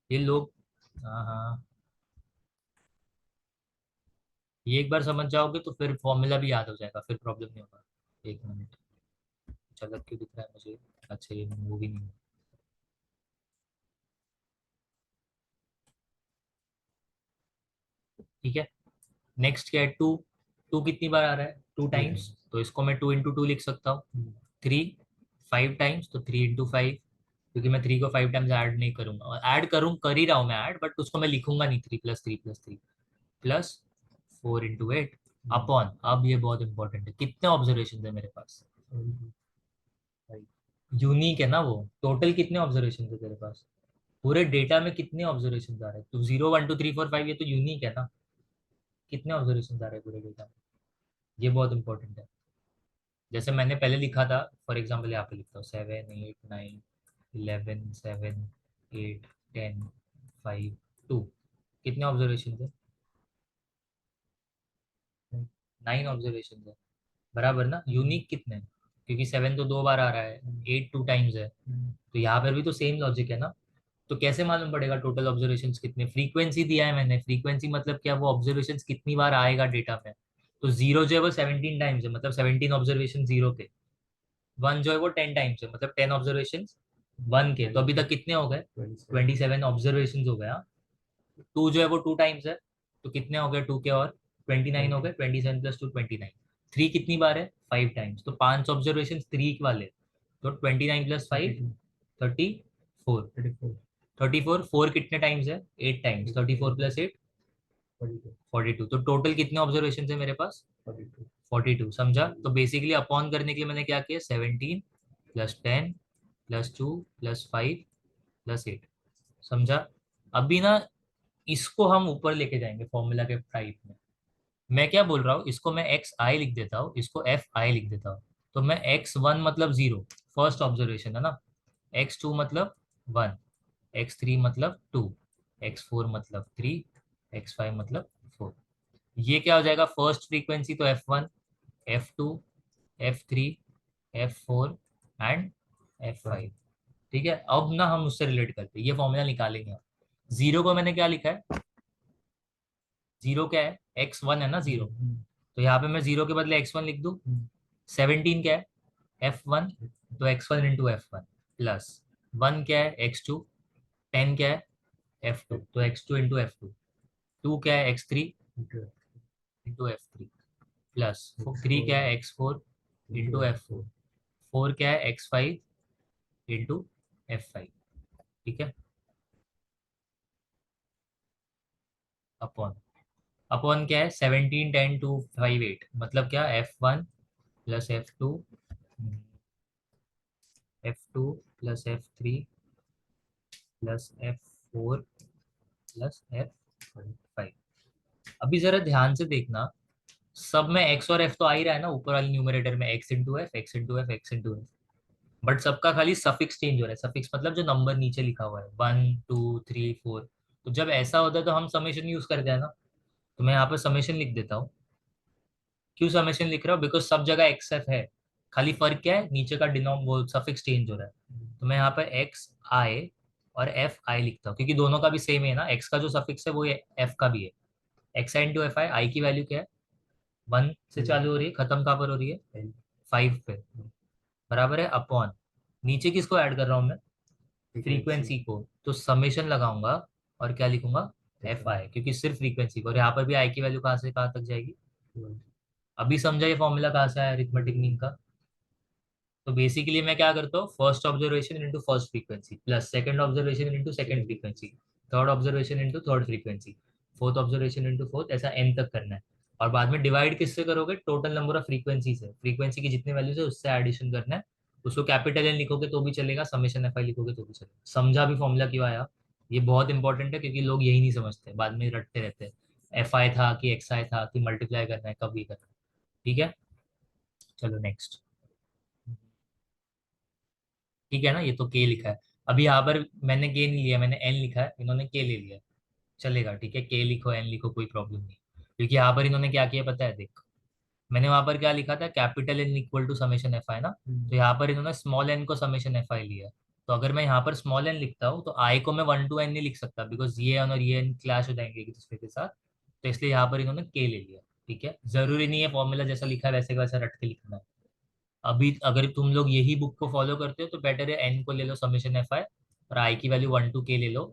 ये लोग, हाँ हाँ, ये एक बार समझ जाओगे तो फिर फॉर्मूला भी याद हो जाएगा, फिर प्रॉब्लम नहीं होगा। 1 मिनट, झलक क्यों दिख रहा है मुझे, अच्छा ये मूवी नहीं है, ठीक है। नेक्स्ट क्या है, 2। 2 कितनी बार आ रहा है, 2 टाइम्स, तो इसको मैं 2 × 2 लिख सकता हूँ। 3, 5 टाइम्स, तो 3 × 5, क्योंकि मैं 3 को 5 टाइम्स ऐड नहीं करूंगा, और ऐड कर ही रहा हूँ मैं ऐड, बट उसको मैं लिखूंगा नहीं, 3 + 3 + 3 प्लस 4 × 8 अपॉन, अब ये बहुत इंपॉर्टेंट है, कितने ऑब्जर्वेशन है मेरे पास, 5 यूनिक है ना वो, टोटल कितने ऑब्जर्वेशन थे तेरे पास, पूरे डेटा में कितने ऑब्जर्वेशन आ रहे हैं, तो 0 1 2 3 4 5, ये तो यूनिक है ना, कितने ऑब्जर्वेशन आ रहे हैं पूरे डेटा में, ये बहुत इंपॉर्टेंट है। जैसे मैंने पहले लिखा था, फॉर एग्जाम्पल यहाँ पे लिखता हूँ 7 8 9 11 7 8 10 5 2, कितने ऑब्जर्वेशन थे, 9 ऑब्जर्वेशन है, बराबर ना, यूनिक कितने हैं? क्योंकि 7 तो 2 बार आ रहा है, 8 2 टाइम्स है, तो यहाँ पर भी तो सेम लॉजिक है ना। तो कैसे मालूम पड़ेगा टोटल ऑब्जर्वेशंस कितने, फ्रीक्वेंसी दिया है मैंने, फ्रीक्वेंसी मतलब क्या, वो ऑब्जर्वेशंस कितनी बार आएगा डेटा में, तो जीरो जो है वो 17 टाइम्स है, मतलब 17 ऑब्जर्वेशन जीरो के, वन जो है वो 10 टाइम्स है, मतलब 10 ऑब्जर्वेशन वन के, तो अभी तक कितने हो गए, 27 ऑब्जर्वेशन हो गया। टू जो है वो 2 टाइम्स है, तो कितने हो गए टू के, और 29 हो गए, 27 + 2 29, थ्री कितनी बार है, 5 टाइम्स, तो 5 ऑब्जर्वेशन थ्री वाले, तो 29 + 5 34, 34, फोर कितने टाइम्स है, 8 टाइम्स, 34 + 8 42, तो टोटल कितने ऑब्जर्वेशन है मेरे पास, 42, समझा। तो बेसिकली अपॉन करने के लिए मैंने क्या किया, 17 + 10 + 2 + 5 + 8, समझा। अभी ना इसको हम ऊपर लेके जाएंगे फॉर्मूला के टाइप में, मैं क्या बोल रहा हूँ, इसको मैं एक्स आई लिख देता हूँ, इसको एफ आई लिख देता हूँ, तो मैं x1 मतलब 0, फर्स्ट ऑब्जर्वेशन है ना, x2 मतलब 1, x3 मतलब 2, x4 मतलब 3, x5 मतलब 4, ये क्या हो जाएगा, फर्स्ट फ्रीक्वेंसी, तो F1 F2 F3 F4 and F5, ठीक है। अब ना हम उससे रिलेट करते हैं, ये फॉर्मूला निकालेंगे हम। जीरो को मैंने क्या लिखा है, जीरो क्या है, x1 है ना जीरो, तो यहाँ पे मैं जीरो के बदले x1 लिख दूँ। 17 क्या है, F1, तो x1 × F1 प्लस 1 क्या है, x2, 10 क्या है, F2, तो x2 × F2, 2 क्या है, x3 × F3 प्लस 3 क्या है, x4 × F4, 4 क्या है, x5 × F5, ठीक है, अपॉन, अपॉन क्या है, 17 10 2 5 8, मतलब क्या, F1 + F2 + F3 + F4 + F5। अभी जरा ध्यान से देखना, सब में एक्स और एफ तो आ ही रहा है ना, ऊपर वाले न्यूमरेटर में x into F, x into F, x into F, but सबका खाली सफिक्स चेंज हो रहा है, सफिक्स मतलब जो नंबर नीचे लिखा हुआ है 1 2 3 4, तो जब ऐसा होता है तो हम समेशन यूज करते हैं ना, तो मैं यहाँ पर समेशन लिख देता हूँ। क्यों समेशन लिख रहा हूँ, बिकॉज सब जगह एक्स एफ है, खाली फर्क क्या है, नीचे का डिनोम वो सफिक्स चेंज हो रहा है, तो मैं यहाँ पर एक्स आई और एफ आई लिखता हूँ, क्योंकि दोनों का भी सेम है ना, एक्स का जो सफिक्स है वो एफ का भी है, X I into F I, I की वैल्यू क्या है, 1 से चालू हो रही है, खत्म कहाँ पर हो रही है, 5 पे, बराबर है, अपॉन, नीचे किसको ऐड कर रहा हूँ मैं, फ्रीक्वेंसी को, तो समेशन लगाऊंगा और क्या लिखूंगा, एफ आई, क्योंकि सिर्फ फ्रीक्वेंसी को, और यहाँ पर भी आई की वैल्यू कहाँ से कहाँ तक जाएगी, अभी समझा ये फॉर्मूला कहाँ से आया अरिथमेटिक मीन का। तो बेसिकली मैं क्या करता हूँ, first observation into first frequency plus second observation into second frequency, third observation into third frequency, fourth observation into fourth, ऐसा एन तक करना है, और बाद में डिवाइड किससे करोगे, टोटल नंबर ऑफ फ्रीक्वेंसी से, फ्रीक्वेंसी की जितनी वैल्यूज है उससे एडिशन करना है, उसको कैपिटल एन लिखोगे तो भी चलेगा, समेशन एफ आई लिखोगे तो भी चलेगा, समझा भी फॉर्मूला क्यों आया, ये बहुत इंपॉर्टेंट है, क्योंकि लोग यही नहीं समझते, बाद में रटते रहते हैं, एफ आई था कि एक्स आई था कि मल्टीप्लाई करना है, कब ये करना है, ठीक है। चलो नेक्स्ट, ठीक है ना, ये तो के लिखा है, अभी यहाँ पर मैंने के नहीं लिया, मैंने एन लिखा है, इन्होंने के ले लिया, चलेगा, ठीक है, के लिखो एन लिखो कोई प्रॉब्लम नहीं, क्योंकि यहाँ पर इन्होंने क्या किया पता है, देख, मैंने वहां पर क्या लिखा था, capital n equal to summation f i ना, तो यहाँ पर इन्होंने स्मॉल एन को समेशन एफ आई लिया, तो अगर मैं यहाँ पर स्मॉल एन लिखता हूँ तो आई को मैं 1 to n नहीं लिख सकता, बिकॉज ये एन और ये एन क्लैश हो जाएंगे एक दूसरे के साथ, तो इसलिए यहाँ पर इन्होंने के ले लिया, ठीक है, जरूरी नहीं है फॉर्मूला जैसा लिखा है वैसे का वैसा रट के लिखना है, अभी अगर तुम लोग यही बुक को फॉलो करते हो तो बेटर है एन को ले लो समेशन एफ आई, और आई की वैल्यू 1 to k ले लो,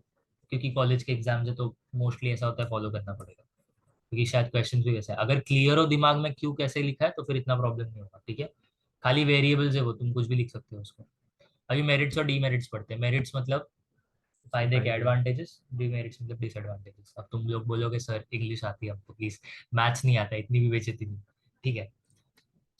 क्योंकि कॉलेज के एग्जाम है तो मोस्टली ऐसा होता है, फॉलो करना पड़ेगा, क्योंकि शायद क्वेश्चन भी वैसा है, अगर क्लियर हो दिमाग में क्यों कैसे लिखा है तो फिर इतना प्रॉब्लम नहीं होगा, ठीक है। खाली वेरिएबल्स है वो, तुम कुछ भी लिख सकते हो उसको। अभी मेरिट्स और डीमेरिट्स पढ़ते हैं। मेरिट्स मतलब फायदे के, फायदे। एडवांटेजेस। डिमेरिट्स मतलब डिसएडवांटेजेस। अब तुम लोग बोलोगे सर इंग्लिश आती है हमको, प्लीज मैथ्स नहीं आता, इतनी भी बेइज्जती नहीं। ठीक है।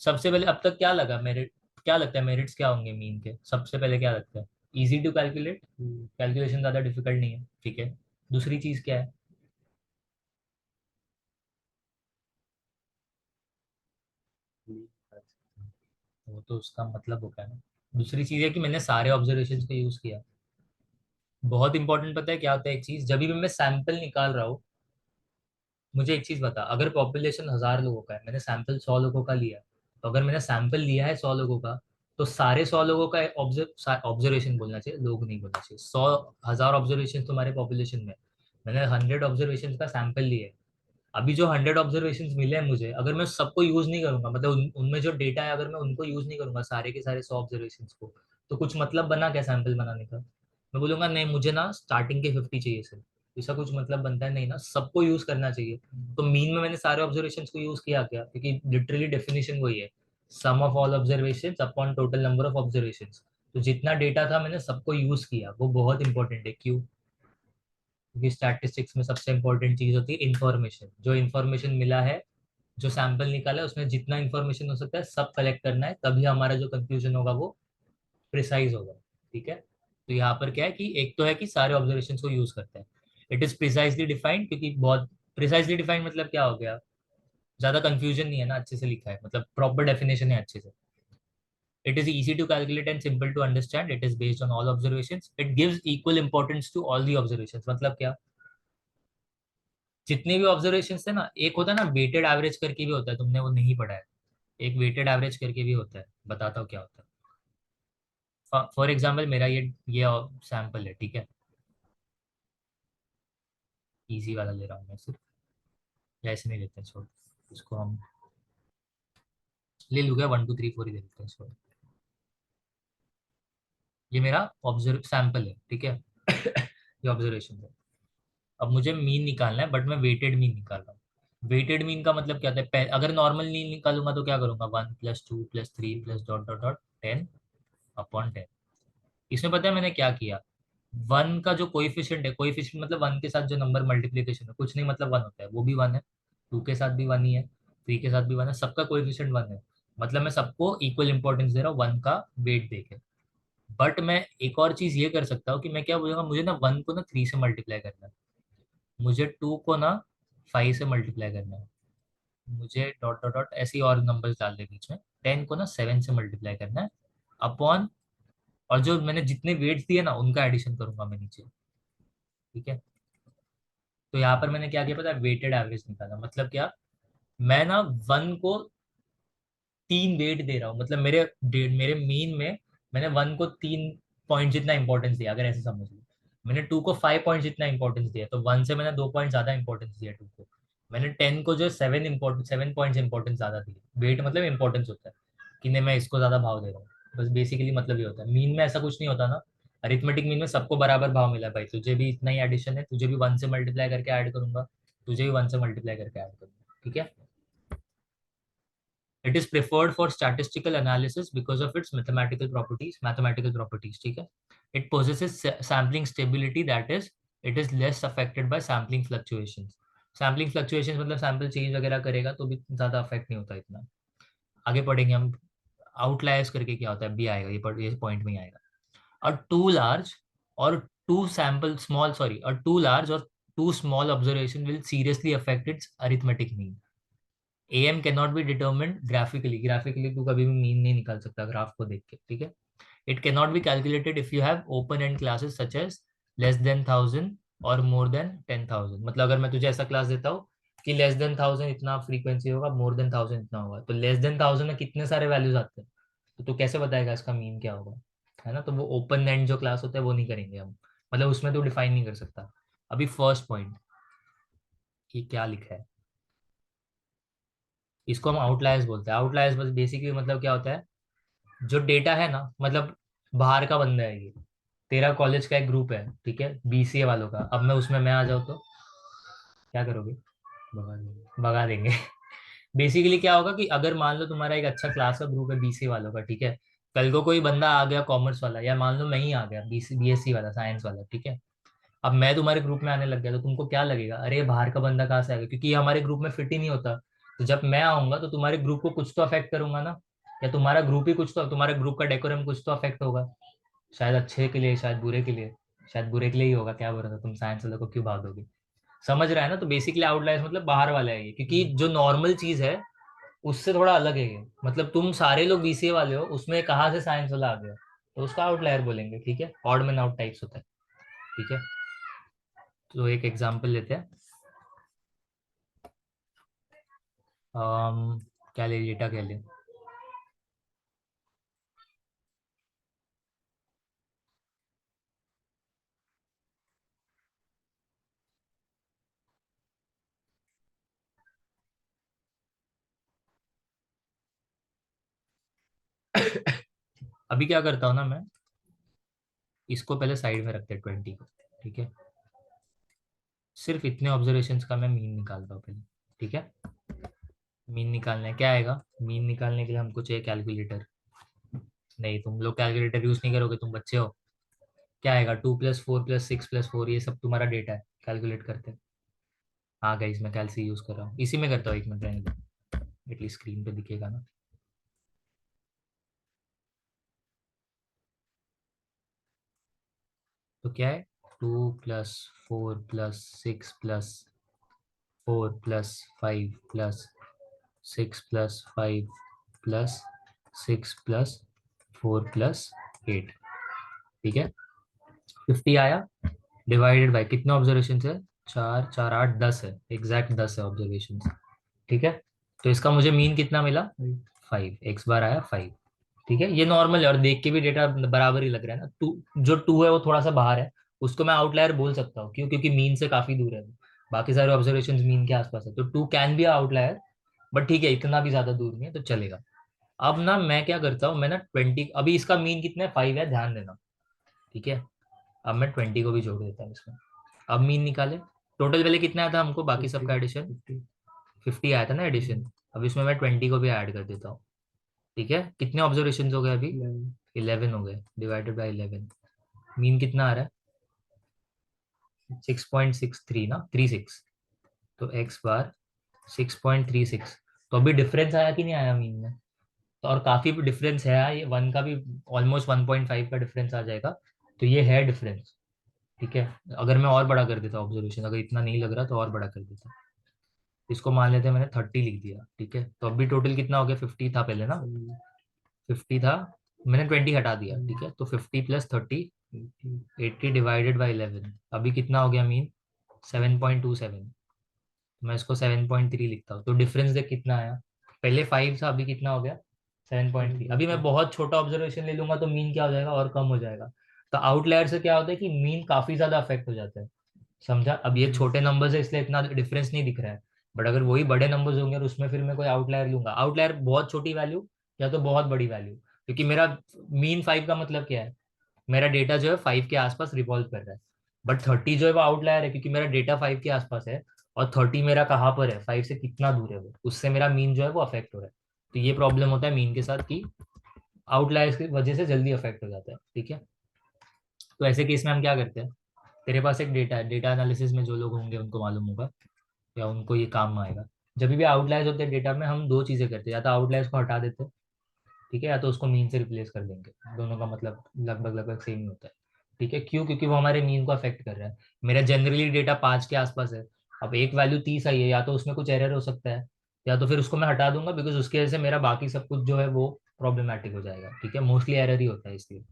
सबसे पहले अब तक क्या लगा मेरिट, क्या लगता है मेरिट्स क्या होंगे मीन के? सबसे पहले क्या लगता है? इजी टू कैलकुलेट, कैलकुलेशन ज्यादा डिफिकल्ट नहीं है, ठीक है। दूसरी चीज क्या है? वो तो उसका मतलब होगा ना। दूसरी चीज है कि मैंने सारे ऑब्जर्वेशन को यूज किया। बहुत इंपॉर्टेंट, पता है क्या होता है एक चीज, जब भी मैं सैंपल निकाल रहा हूँ, मुझे एक चीज बता, अगर पॉपुलेशन 1,000 लोगों का है, मैंने सैंपल 100 लोगों का लिया, तो अगर मैंने सैंपल लिया है 100 लोगों का, तो सारे 100 लोगों का ऑब्जर्वेशन बोलना चाहिए, लोग नहीं बोलना चाहिए। 100 1000 ऑब्जर्वेशन तुम्हारे पॉपुलेशन में, मैंने 100 ऑब्जर्वेशन का सैंपल लिए। अभी जो 100 ऑब्जर्वेशन मिले हैं मुझे, अगर मैं सबको यूज नहीं करूंगा, मतलब उनमें जो डेटा है अगर मैं उनको यूज नहीं करूंगा सारे के सारे 100 ऑब्जर्वेशन को, तो कुछ मतलब बना क्या सैंपल बनाने का? मैं बोलूंगा नहीं मुझे ना स्टार्टिंग के 50 चाहिए सर, ऐसा कुछ मतलब बनता है नहीं ना, सबको यूज करना चाहिए। तो मीन में मैंने सारे ऑब्जर्वेशन को यूज किया क्या? क्योंकि लिटरली डेफिनेशन वही है, sum of all observation upon total number of observation. तो जितना डेटा था मैंने सबको यूज किया, वो बहुत इंपॉर्टेंट है। क्यों? क्योंकि स्टैटिस्टिक्स में सबसे इंपॉर्टेंट चीज होती है इन्फॉर्मेशन। जो इन्फॉर्मेशन मिला है, जो सैंपल निकाला है, उसमें जितना इन्फॉर्मेशन हो सकता है सब कलेक्ट करना है, तभी हमारा जो कंक्लूजन होगा वो प्रिसाइज होगा। ठीक है। तो यहाँ पर क्या है कि एक तो है कि सारे ऑब्जर्वेशन को यूज करते हैं। इट इज प्रिसाइजली डिफाइंड, क्योंकि बहुत प्रिसाइजली डिफाइंड मतलब क्या हो गया, ज्यादा कंफ्यूजन नहीं है ना, अच्छे से लिखा है, मतलब प्रॉपर डेफिनेशन है अच्छे से। It is easy to calculate and simple to understand. It is based on all observations. It gives equal importance to all the observations. मतलब क्या? जितने भी ऑब्जर्वेशन है ना, एक होता है ना वेटेड एवरेज करके भी होता है, तुमने वो नहीं पढ़ा है। एक वेटेड एवरेज करके भी होता है, बताता हूँ क्या होता है। फॉर एग्जाम्पल मेरा ये सैंपल है, ठीक है। इजी वाला ले रहा हूँ मैं सिर्फ, या ऐसे नहीं लेते हैं, छोड़ इसको हम ले लूंगा, 1 2 3 4 ही ले लेते हैं छोड़। ये मेरा ऑब्जर्व सैंपल है, ठीक है। ये ऑब्जर्वेशन है। अब मुझे मीन निकालना है, बट मैं वेटेड मीन निकाल रहा हूँ। वेटेड मीन का मतलब क्या होता है? अगर नॉर्मल मीन निकालूंगा तो क्या करूंगा, 1 + 2 + 3 + 10 अपॉन 10। इसमें पता है मैंने क्या किया? वन का जो कोइफिशिएंट है, कोइफिशिएंट मतलब वन के साथ जो नंबर मल्टीप्लीकेशन है, कुछ नहीं मतलब वन होता है, वो भी वन है। टू के साथ भी वन ही है, थ्री के साथ भी वन है, सबका कोइफिशिएंट वन है। मतलब मैं सबको इक्वल इंपॉर्टेंस दे रहा हूँ वन का वेट देके। बट मैं एक और चीज ये कर सकता हूँ कि मैं क्या बोलूंगा, मुझे ना वन को ना थ्री से मल्टीप्लाई करना है, मुझे टू को ना फाइव से मल्टीप्लाई करना है, मुझे डॉट डॉट डॉट ऐसे ही और नंबर्स डाल दे बीच में, 10 को ना 7 से मल्टीप्लाई करना है अपॉन, और जो मैंने जितने वेट्स दिए ना उनका एडिशन करूंगा मैं नीचे। ठीक है। तो यहाँ पर मैंने क्या किया पता है, वेटेड एवरेज निकाला। मतलब क्या, मैं ना वन को 3 वेट दे रहा हूँ, मतलब मेरे मीन में मैंने वन को 3 पॉइंट जितना इंपॉर्टेंस दिया, अगर ऐसे समझ लो। मैंने टू को 5 पॉइंट जितना इंपॉर्टेंस दिया, तो वन से मैंने 2 पॉइंट ज्यादा इंपॉर्टेंस दिया टू को। मैंने 10 को जो 7 पॉइंट इंपॉर्टेंस ज्यादा दी। वेट मतलब इंपॉर्टेंस होता है कि नहीं मैं इसको ज्यादा भाव दे रहा हूँ, बस बेसिकली मतलब ये होता है। मीन में ऐसा कुछ नहीं होता ना, अरिथमेटिक मीन में सबको बराबर भाव मिला है भाई, तुझे भी इतना ही एडिशन है, तुझे भी वन से मल्टीप्लाई करके ऐड करूंगा, तुझे भी वन से मल्टीप्लाई करके ऐड करूंगा, ठीक है। It is preferred for statistical analysis because of its mathematical properties. Mathematical properties, ठीक है। It possesses sampling stability, that is, it is less affected by sampling fluctuations. Sampling fluctuations मतलब sample change वगैरह करेगा तो भी ज्यादा अफेक्ट नहीं होता इतना। आगे पढ़ेंगे हम। आउटलायर्स करके क्या होता है, भी आएगा ये पॉइंट में ही आएगा। और टू लार्ज और टू सैंपल स्मॉल, सॉरी, और टू लार्ज और too small observation will seriously affect its arithmetic mean. M can not be determined graphically, graphically तू कभी भी मीन नहीं निकाल सकता ग्राफ को देख के, ठीक है। It can not be calculated if you have open end classes such as less than 1000 और मोर देन 10,000। मतलब अगर मैं तुझे ऐसा क्लास देता हूँ कि लेस देन 1000 इतना फ्रीक्वेंसी होगा, मोर देन 1000 इतना होगा, तो लेस देन 1000 में कितने सारे वैल्यूज आते हैं, तो तू कैसे बताएगा इसका मीन क्या होगा? है ना, तो वो ओपन एंड जो क्लास होता है वो नहीं करेंगे हम, मतलब उसमें तो डिफाइन नहीं कर सकता। अभी फर्स्ट पॉइंट, ये क्या लिखा है, इसको हम आउटलायर्स बोलते हैं। आउटलायर्स बस बेसिकली मतलब क्या होता है, जो डेटा है ना, मतलब बाहर का बंदा है ये, तेरा कॉलेज का एक ग्रुप है, ठीक है, बीसीए वालों का, अब मैं उसमें मैं आ जाऊँ तो क्या करोगे? भगा देंगे, भगा देंगे। बेसिकली क्या होगा कि अगर मान लो तुम्हारा एक अच्छा क्लास का ग्रुप है बीसी वालों का, ठीक है, कल को कोई बंदा आ गया कॉमर्स वाला, या मान लो मैं ही आ गया बीएससी वाला, साइंस वाला, ठीक है, अब मैं तुम्हारे ग्रुप में आने लग गया, तो तुमको क्या लगेगा, अरे ये बाहर का बंदा कहाँ से आ गया, क्योंकि ये हमारे ग्रुप में फिट ही नहीं होता। तो जब मैं आऊंगा तो तुम्हारे ग्रुप को कुछ तो अफेक्ट करूंगा ना, या तुम्हारा ग्रुप ही कुछ तो, तुम्हारे ग्रुप का डेकोरम कुछ तो अफेक्ट होगा, शायद अच्छे के लिए, शायद बुरे के लिए, शायद बुरे के लिए ही होगा, क्या बोल तुम साइंस वाले को क्यों भाग दोगे। समझ रहा है ना, तो बेसिकली आउटलायर्स मतलब बाहर वाला है ये, क्योंकि जो नॉर्मल चीज है उससे थोड़ा अलग है ये, मतलब तुम सारे लोग बीसीए वाले हो, उसमें कहाँ से साइंस वाला आ गया, तो उसका आउटलायर बोलेंगे, ठीक है, ऑड मैन आउट टाइप्स होता है, ठीक है। तो एक एग्जांपल लेते हैं। क्या ले, डेटा क्या ले, अभी क्या करता हूँ ना मैं, इसको पहले साइड में रखते हैं 20 को, ठीक है, सिर्फ इतने ऑब्जर्वेशंस का मैं मीन निकालता हूँ पहले, ठीक है। मीन निकालना है, क्या आएगा, मीन निकालने के लिए हमको चाहिए कैलकुलेटर। नहीं, तुम लोग कैलकुलेटर यूज नहीं करोगे, तुम बच्चे हो। क्या आएगा, 2+4+6+4, ये सब तुम्हारा डेटा है, कैलकुलेट करते हैं। हाँ गाइस, मैं कैलसी यूज कर रहा हूँ, इसी में करता हूँ, एक मिनट रहने दो, एटलीस्ट स्क्रीन पे दिखेगा ना। तो क्या है, 2+4+6+4+5+6+4+8, ठीक है। 50 आया, डिवाइडेड बाय कितने ऑब्जर्वेशन है, 4 4 8 10 है, एग्जैक्ट 10 है ऑब्जर्वेशन, ठीक है। तो इसका मुझे मीन कितना मिला, 5, एक्स बार आया 5, ठीक है। ये नॉर्मल है और देख के भी डेटा बराबर ही लग रहा है ना, जो 2 है वो थोड़ा सा बाहर है, उसको मैं आउटलायर बोल सकता हूँ, क्यों, क्योंकि मीन से काफी दूर है वो। बाकी सारे ऑब्जर्वेशन मीन के आसपास है, तो 2 कैन बी आउटलायर, बट ठीक है, इतना भी ज्यादा दूर नहीं है, तो चलेगा। अब ना मैं क्या करता हूँ, मैं ना 20, अभी इसका मीन कितना है, 5 है, ध्यान देना, ठीक है। अब मैं 20 को भी जोड़ देता हूँ इसमें। अब मीन निकाले, टोटल पहले कितना आया था हमको, बाकी सबका एडिशन 50 आया था ना एडिशन। अब इसमें मैं 20 को भी ऐड कर देता हूँ, ठीक है। कितने ऑब्जर्वेशन हो गए अभी, 11 हो गए, डिवाइडेड बाई 11, मीन कितना आ रहा है, 6.63 ना, 36, तो एक्स बार 6.36। तो अभी डिफरेंस आया कि नहीं आया मीन में, तो और काफी डिफरेंस है, ये वन का भी ऑलमोस्ट 1.5 का डिफरेंस आ जाएगा, तो ये है डिफरेंस, ठीक है। अगर मैं और बड़ा कर देता ऑब्जर्वेशन, अगर इतना नहीं लग रहा तो और बड़ा कर देता, इसको मान लेते हैं, मैंने 30 लिख दिया, ठीक है। तो अभी टोटल कितना हो गया, 50 था पहले ना, 50 था, मैंने 20 हटा दिया, ठीक है, तो 50 + 30, 80 डिवाइडेड बाई 11, अभी कितना हो गया मीन, 7.27। मैं इसको 7.3 लिखता हूँ, तो डिफरेंस देख कितना आया, पहले 5 था, अभी कितना हो गया, 7.3। अभी मैं बहुत छोटा ऑब्जर्वेशन ले लूंगा तो मीन क्या हो जाएगा, और कम हो जाएगा। तो आउटलायर से क्या होता है कि मीन काफी ज्यादा अफेक्ट हो जाता है, समझा। अब ये छोटे नंबर्स है इसलिए इतना डिफरेंस नहीं दिख रहा है, बट अगर वही बड़े नंबर्स होंगे और उसमें फिर मैं कोई आउटलायर लूंगा, आउटलायर बहुत छोटी वैल्यू या तो बहुत बड़ी वैल्यू, क्योंकि मेरा मीन 5 का मतलब क्या है, मेरा डेटा जो है 5 के आसपास रिवॉल्व कर रहा है, बट 30 जो है वो आउटलायर है, क्योंकि मेरा डेटा 5 के आसपास है, और 30 मेरा कहाँ पर है, 5 से कितना दूर है वो, उससे मेरा मीन जो है वो अफेक्ट हो रहा है। तो ये प्रॉब्लम होता है मीन के साथ कि आउटलायर्स की वजह से जल्दी अफेक्ट हो जाता है, ठीक है। तो ऐसे केस में हम क्या करते हैं, तेरे पास एक डेटा है, डेटा एनालिसिस में जो लोग होंगे उनको मालूम होगा, या उनको ये काम में आएगा। जब भी आउटलायर्स होते हैं डेटा में, हम दो चीजें करते हैं, या तो आउटलायर्स को हटा देते हैं, ठीक है, या तो उसको मीन से रिप्लेस कर देंगे, दोनों का मतलब लगभग लगभग सेम ही होता है, ठीक है। क्यों, क्योंकि वो हमारे मीन को अफेक्ट कर रहा है। मेरा जनरली डेटा 5 के आसपास है, अब एक वैल्यू 30 आई है, या तो उसमें कुछ एरर हो सकता है, या तो फिर उसको मैं हटा दूंगा, बिकॉज उसकी वजह से मेरा बाकी सब कुछ जो है वो प्रॉब्लमेटिक हो जाएगा, ठीक है, मोस्टली एरर ही होता है इसलिए,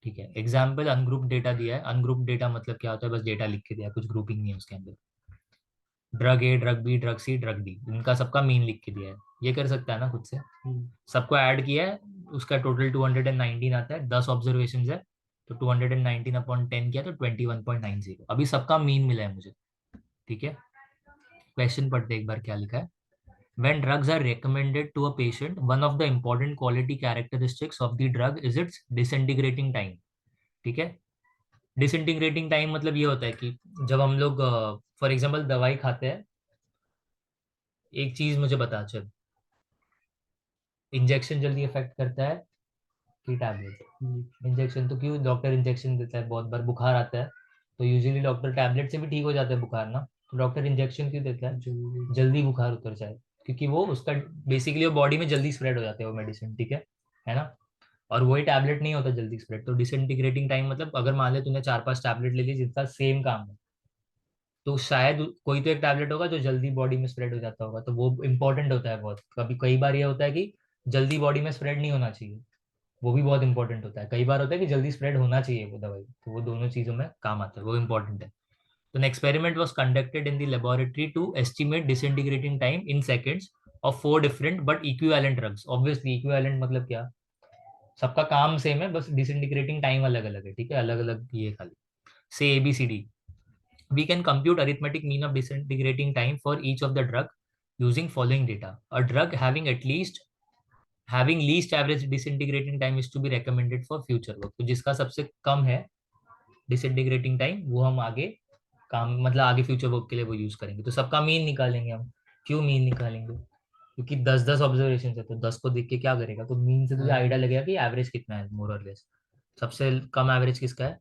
ठीक है। एग्जाम्पल, अनग्रुप डेटा दिया है, अनग्रुप डेटा मतलब क्या होता है, बस डेटा लिख के दिया, कुछ ग्रुपिंग नहीं है उसके अंदर, drug A, drug B, drug C, drug D, इनका सबका मीन लिख के दिया है, ये कर सकता है ना खुद से, सबको ऐड किया है, उसका टोटल 219 आता है, 10 ऑब्जर्वेशन है, तो 219/10 किया तो 21.90, अभी सबका मीन मिला है मुझे, ठीक है। क्वेश्चन पढ़ते एक बार क्या लिखा है, when drugs are recommended to a patient, one of the important quality characteristics of the drug is its disintegrating time, ठीक है। डिसइंटीग्रेटिंग टाइम मतलब ये होता है कि जब हम लोग फॉर एग्जांपल दवाई खाते हैं, एक चीज मुझे बता चल, इंजेक्शन जल्दी इफेक्ट करता है कि टैबलेट? इंजेक्शन तो क्यों डॉक्टर इंजेक्शन देता है? बहुत बार बुखार आता है तो यूजुअली डॉक्टर टैबलेट से भी ठीक हो जाता है बुखार ना, तो डॉक्टर इंजेक्शन क्यों देता है? जल्दी बुखार उतर जाए, क्योंकि वो उसका बेसिकली वो बॉडी में जल्दी स्प्रेड हो जाते हैं वो मेडिसिन, ठीक है ना? और वही टैबलेट नहीं होता जल्दी स्प्रेड, तो डिसइंटीग्रेटिंग टाइम मतलब अगर मान ले तूने 4-5 टैबलेट ले ली जिनका सेम काम है, तो शायद कोई तो एक टैबलेट होगा जो जल्दी बॉडी में स्प्रेड हो जाता होगा, तो वो इंपॉर्टेंट होता है बहुत। कभी कई बार ये होता है कि जल्दी बॉडी में स्प्रेड नहीं होना चाहिए, वो भी बहुत इंपॉर्टेंट होता है। कई बार होता है कि जल्दी स्प्रेड होना चाहिए वो दवाई, तो वो दोनों चीजों में काम आता है, वो इंपॉर्टेंट है। तो an experiment was conducted in the laboratory to estimate disintegrating time in seconds of 4 different but equivalent drugs. Obviously equivalent मतलब क्या? सबका काम सेम है, बस डिसइंटीग्रेटिंग टाइम अलग अलग है, ठीक है, अलग अलग ये खाली। से ABCD, we can compute arithmetic mean of disintegrating time for each of the drug using following data. A drug having least average disintegrating time is to be recommended for future work. तो जिसका सबसे कम है disintegrating time, वो हम आगे काम मतलब आगे फ्यूचर वर्क के लिए वो यूज करेंगे। तो सबका मीन निकालेंगे हम। क्यों मीन निकालेंगे? क्योंकि 10-10 ऑब्जर्वेशन है, तो 10 को देख के क्या करेगा, तो मीन से तुझे आइडिया लगेगा कि एवरेज कितना है मोर और लेस। सबसे कम एवरेज किसका है?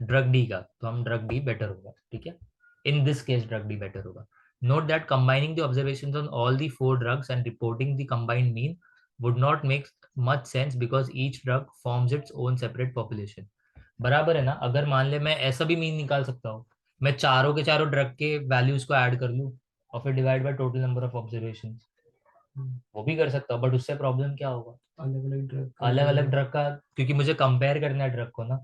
ड्रग डी का, तो हम ड्रग डी बेटर होगा, ठीक है। In this case drug D better होगा। Note that combining the observations on all the 4 drugs and reporting the combined mean would not make much sense because each drug forms its own separate population. बराबर है ना? अगर मान ले मैं ऐसा भी मीन निकाल सकता हूँ, मैं चारों के चारों ड्रग के वैल्यूज को ऐड कर लूँ और फिर divide by total number of observation, वो भी कर सकता हूँ। बट उससे प्रॉब्लम क्या होगा? अलग अलग ड्रग का, क्योंकि मुझे कंपेयर करना है ड्रग को ना,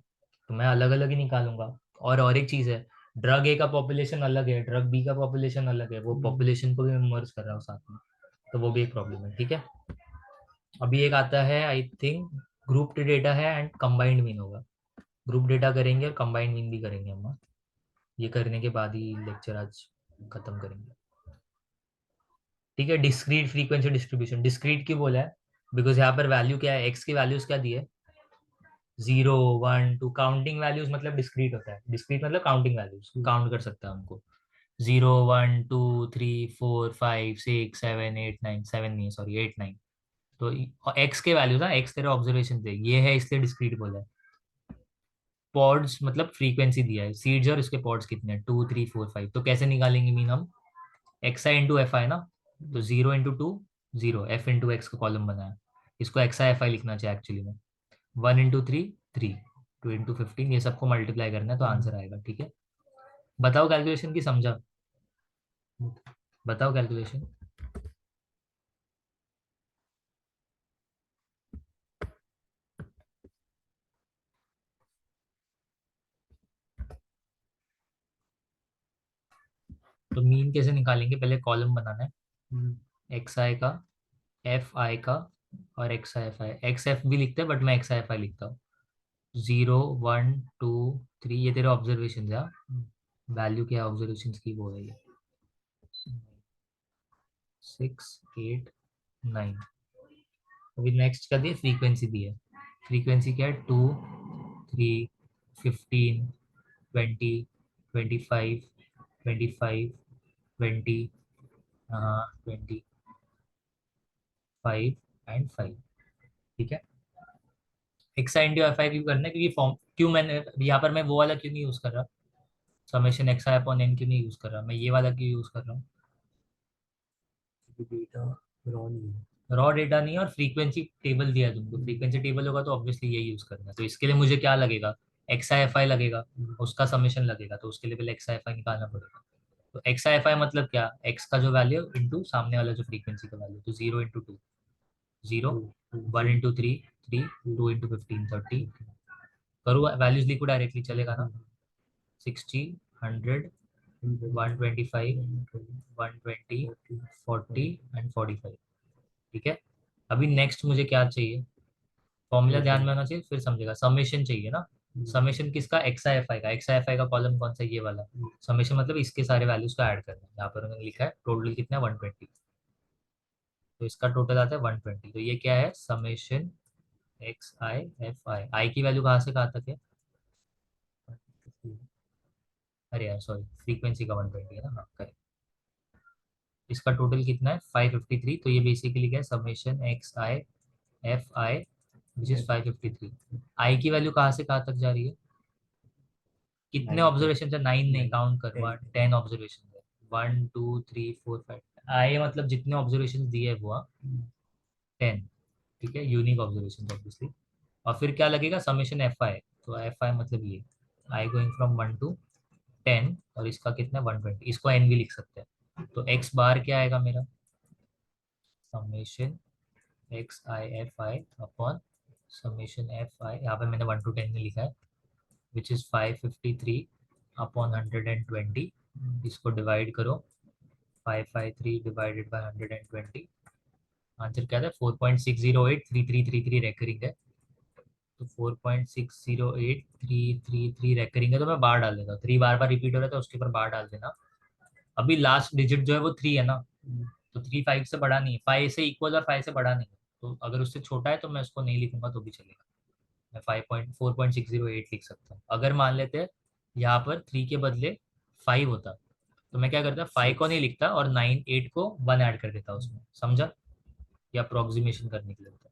तो मैं अलग अलग ही निकालूंगा। और एक चीज है, ड्रग ए का पॉपुलेशन अलग है, ड्रग बी का पॉपुलेशन अलग है, वो पॉपुलेशन को भी मैं मर्ज कर रहा हूँ साथ में, तो वो भी एक प्रॉब्लम है, ठीक है। अभी एक आता है आई थिंक, ग्रुप डेटा है एंड कंबाइंड मीन होगा। ग्रुप डेटा करेंगे और कंबाइंड मीन भी करेंगे हम, ये करने के बाद ही लेक्चर आज खत्म करेंगे, ठीक है। डिस्क्रीट फ्रीक्वेंसी डिस्ट्रीब्यूशन, डिस्क्रीट क्यों बोला है? बिकॉज यहाँ पर वैल्यू क्या है, एक्स की वैल्यूज क्या दी है? 0 1 2, काउंटिंग वैल्यूज मतलब डिस्क्रीट होता है। डिस्क्रीट मतलब काउंटिंग वैल्यूज, काउंट कर सकता है हमको। 0 1 2 3 4 5 6 7 8 9, 7 नहीं सॉरी 8 9, तो एक्स के वैल्यूज ना, एक्स तेरे ऑब्जर्वेशन थे ये है, इसलिए डिस्क्रीट बोला है। पॉड्स मतलब फ्रीक्वेंसी दिया है, सीड्स और इसके पॉड्स कितने हैं, 2 3 4 5, तो कैसे निकालेंगे मीन हम? X I into F i ना, तो 0 × 2 0, एफ इंटू एक्स का कॉलम बना है, इसको एक्स आई एफ आई लिखना चाहिए एक्चुअली में। 1 × 3 3, 2 × 15, ये सबको मल्टीप्लाई करना है तो आंसर आएगा, ठीक है। बताओ कैलकुलेशन की, समझा? बताओ कैलकुलेशन। तो मीन कैसे निकालेंगे? पहले कॉलम बनाना है, एक्स आई का, एफ आई का, और x I F I. X F भी लिखते हैं बट मैं एक्स आई एफ आई लिखता हूँ। 0 1 2 3, ये तेरे ऑब्जर्वेशन है। वैल्यू क्या है ऑब्जर्वेशन की, वो है ये 6 8 9। अभी नेक्स्ट कर दिए, फ्रीक्वेंसी दी है। फ्रीक्वेंसी क्या है? 2 3 15 20 25 25 हाँ 25 एंड 5, ठीक है। X I into F I क्यों करना है? क्योंकि फॉर्म क्यों मैंने यहाँ पर मैं वो वाला क्यों नहीं यूज कर रहा, summation x i upon N क्यों नहीं यूज कर रहा, मैं ये वाला क्यों यूज कर रहा हूँ? डेटा रॉ नहीं है। रॉ डेटा नहीं है, और फ्रीक्वेंसी टेबल दिया है तुमको, फ्रीक्वेंसी टेबल होगा तो ऑब्वियसली ये यूज करना है। तो इसके लिए मुझे क्या लगेगा? एक्स आई एफ आई लगेगा, उसका समेशन लगेगा, तो उसके लिए पहले एक्स आई एफ आई निकालना पड़ेगा। तो एक्स आई एफ आई मतलब क्या? एक्स का जो वैल्यू इंटू सामने वाला जो फ्रीक्वेंसी का वैल्यू, तो 0 × 2 0, 1 × 3 3, 2 × 15 30। करूँ वैल्यूज लिखो डायरेक्टली, चलेगा ना? 60 100 125 120 40 एंड 45, ठीक है। अभी नेक्स्ट मुझे क्या चाहिए? फॉर्मूला ध्यान में होना चाहिए, फिर समझेगा। समेशन चाहिए ना, समेशन किसका? एक्स आई एफ आई का। एक्स आई एफ आई का कॉलम कौन सा है? ये वाला। समेशन मतलब इसके सारे वैल्यूज को ऐड करना है। यहाँ पर उन्होंने लिखा है टोटल कितना है, 120, तो इसका टोटल आता है 120। तो ये क्या है? Summation x I F I. I की वैल्यू कहाँ से कहाँ तक है? अरे यार सॉरी, फ्रीक्वेंसी का 120 है ना, हाँ करेक्ट। इसका टोटल कितना है 553। तो ये बेसिकली क्या है, summation x I F I which is 553। आई की वैल्यू कहाँ से कहाँ तक जा रही है, कितने 9 पे ऑब्जर्वेशन है, 9 नहीं 9 काउंट कर, 10 10 ऑब्जर्वेशन है, 1 2 3 4 5। आई मतलब जितने ऑब्जर्वेशन दिए है वो 10, ठीक है, यूनिक ऑब्जर्वेशन ऑब्वियसली। और फिर क्या लगेगा, समेशन एफ आई, तो एफ आई मतलब ये आई गोइंग फ्रॉम 1 to 10, और इसका कितना 120, इसको एन भी लिख सकते हैं। तो एक्स बार क्या आएगा मेरा, summation x I F I upon summation f आई, यहाँ पे मैंने 1 to 10 में लिखा है, विच इज 553 अपॉन 120। इसको डिवाइड करो, 553 डिवाइडेड बाई 120, आंसर क्या था 4.6083333 रेकरिंग है। तो 4.6083333 रेकरिंग है, तो मैं बार डाल देता हूँ, 3 बार बार रिपीट हो रहा है तो उसके ऊपर बार डाल देना। अभी लास्ट डिजिट जो है वो 3 है ना, तो 3 5 से बड़ा नहीं है, 5 से इक्वल और 5 से बड़ा नहीं है, तो अगर उससे छोटा है तो मैं उसको नहीं लिखूंगा तो भी चलेगा, मैं 4.608 लिख सकता हूँ। अगर मान लेते हैं यहाँ पर 3 के बदले 5 होता, तो मैं क्या करता, 5 को नहीं लिखता और 8 को 1 ऐड कर देता उसमें, समझा, या अप्रोक्सीमेशन करने के लिए होता है।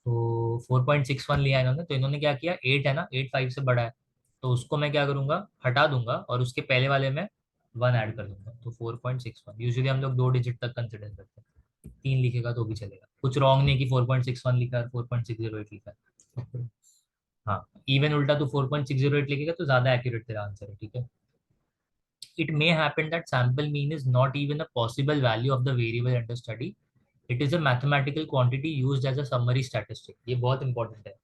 तो 4.61 लिया इन्होंने, तो इन्होंने क्या किया, 8 है ना, 8 5 से बड़ा है, तो उसको मैं क्या करूंगा, हटा दूंगा और उसके पहले वाले में 1 ऐड कर दूंगा, तो 4.61। यूजुअली हम लोग 2 डिजिट तक कंसिडर करते हैं, 3 लिखेगा तो भी चलेगा, कुछ रॉन्ग नहीं कि 4.61 लिखा है 4.608 लिखा है। हाँ, इवन उल्टा तो 4.608 लिखेगा तो ज्यादा एक्यूरेट तेरा आंसर है, ठीक है। It may happen that sample mean is not even a possible value of the variable under study. It is a mathematical quantity used as a summary statistic. ये बहुत इंपॉर्टेंट है।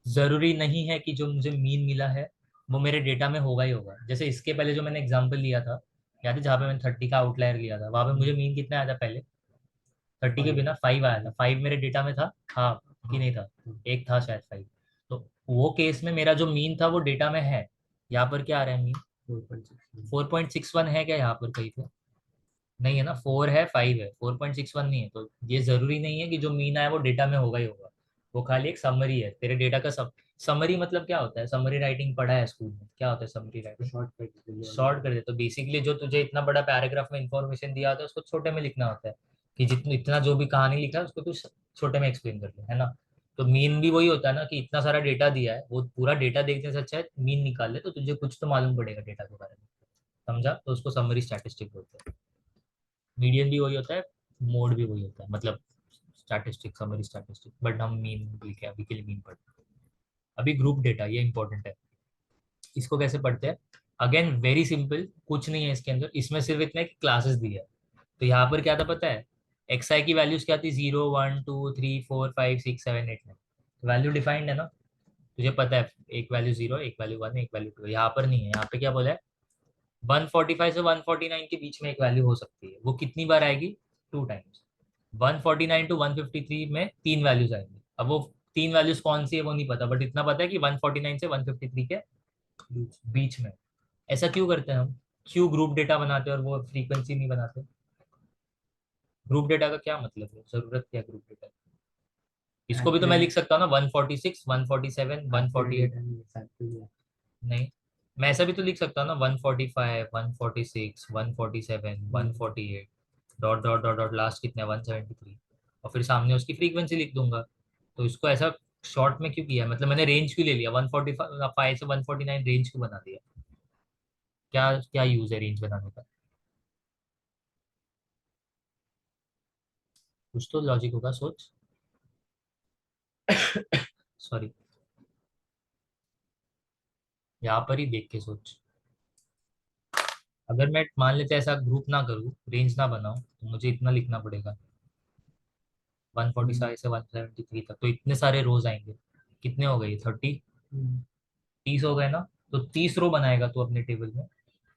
जरूरी नहीं है कि जो मुझे मीन मिला है वो मेरे डेटा में होगा ही होगा। जैसे इसके पहले जो मैंने एग्जांपल लिया था, याद है, जहाँ पे मैंने 30 का आउटलायर लिया था, वहां पे मुझे मीन कितना आया था पहले, 30 के बिना 5 आया था, 5 मेरे डेटा में था, हाँ कि नहीं था, एक था शायद 5। तो वो केस में मेरा जो मीन था वो डेटा में है। यहाँ पर क्या आ रहा है मीन, 4.61 है क्या यहाँ पर कहीं पे, नहीं है ना, 4 है 5 है, 4.61 नहीं है, तो ये जरूरी नहीं है कि जो मीन आया वो डेटा में होगा ही होगा, वो खाली एक समरी है तेरे डेटा का। सब समरी मतलब क्या होता है, समरी राइटिंग पढ़ा है स्कूल में, क्या होता है समरी राइटिंग, शॉर्ट कर दे। तो बेसिकली जो तुझे इतना बड़ा पैराग्राफ में इंफॉर्मेशन दिया होता है उसको छोटे में लिखना होता है, कि जितना इतना जो भी कहानी लिखा है उसको तू छोटे में एक्सप्लेन कर ले, है ना। तो मीन भी वही होता है ना, कि इतना सारा डेटा दिया है, वो पूरा डेटा देखने से अच्छा है मीन निकाल ले, तो तुझे कुछ तो मालूम पड़ेगा डेटा के बारे में, समझा, तो उसको समरी स्टैटिस्टिक बोलते हैं। मीडियन भी वही होता है, मोड भी वही होता है, मतलब स्टैटिस्टिक, समरी स्टैटिस्टिक, बट हम मीन लिखे अभी के लिए मीन पढ़ते हैं। अभी ग्रुप डेटा ये इंपॉर्टेंट है, इसको कैसे पढ़ते हैं, अगेन वेरी सिंपल, कुछ नहीं है इसके अंदर, इसमें सिर्फ इतना है कि क्लासेस दी है। तो यहाँ पर क्या था पता है, एक्स आई की वैल्यूज क्या थी, 0 1 2 3 4 5 6 7 8 9, वैल्यू डिफाइंड है ना, तुझे पता है, एक वैल्यू 0, एक वैल्यू 1, एक वैल्यू 2, यहाँ पर नहीं है, यहाँ पे क्या बोला है, 145 से 149 के बीच में एक वैल्यू हो सकती है, वो कितनी बार आएगी, 2 टाइम्स। 149 to 153 में 3 वैल्यूज आएंगी, अब वो 3 वैल्यूज कौन सी है वो नहीं पता, बट इतना पता है कि 149 से 153 के बीच में। ऐसा क्यों करते हैं हम, क्यों ग्रुप डेटा बनाते हैं और वो फ्रीक्वेंसी नहीं बनाते, ग्रुप डेटा का क्या मतलब है, जरूरत क्या है ग्रुप डेटा, इसको भी तो मैं लिख सकता हूँ ना, 146 147 148, नहीं, मैं ऐसा भी तो लिख सकता हूँ ना, 145 146 147 148, dot dot dot dot last कितना 173, और फिर सामने उसकी फ्रीक्वेंसी लिख दूंगा। तो इसको ऐसा शॉर्ट में क्यों किया, मतलब मैंने रेंज क्यों ले लिया, 145 से 149 रेंज क्यों बना दिया, क्या क्या यूज है रेंज बनाने का, कुछ तो लॉजिक होगा, सोच। सॉरी, यहाँ पर ही देख के सोच। अगर मैं मान लेते ऐसा ग्रुप ना करूँ, रेंज ना बनाऊं, तो मुझे इतना लिखना पड़ेगा, 145 से 173 तक, तो इतने सारे रोज आएंगे, कितने हो गए 30, 30 हो गए ना, तो 30 रो बनाएगा तो अपने टेबल में,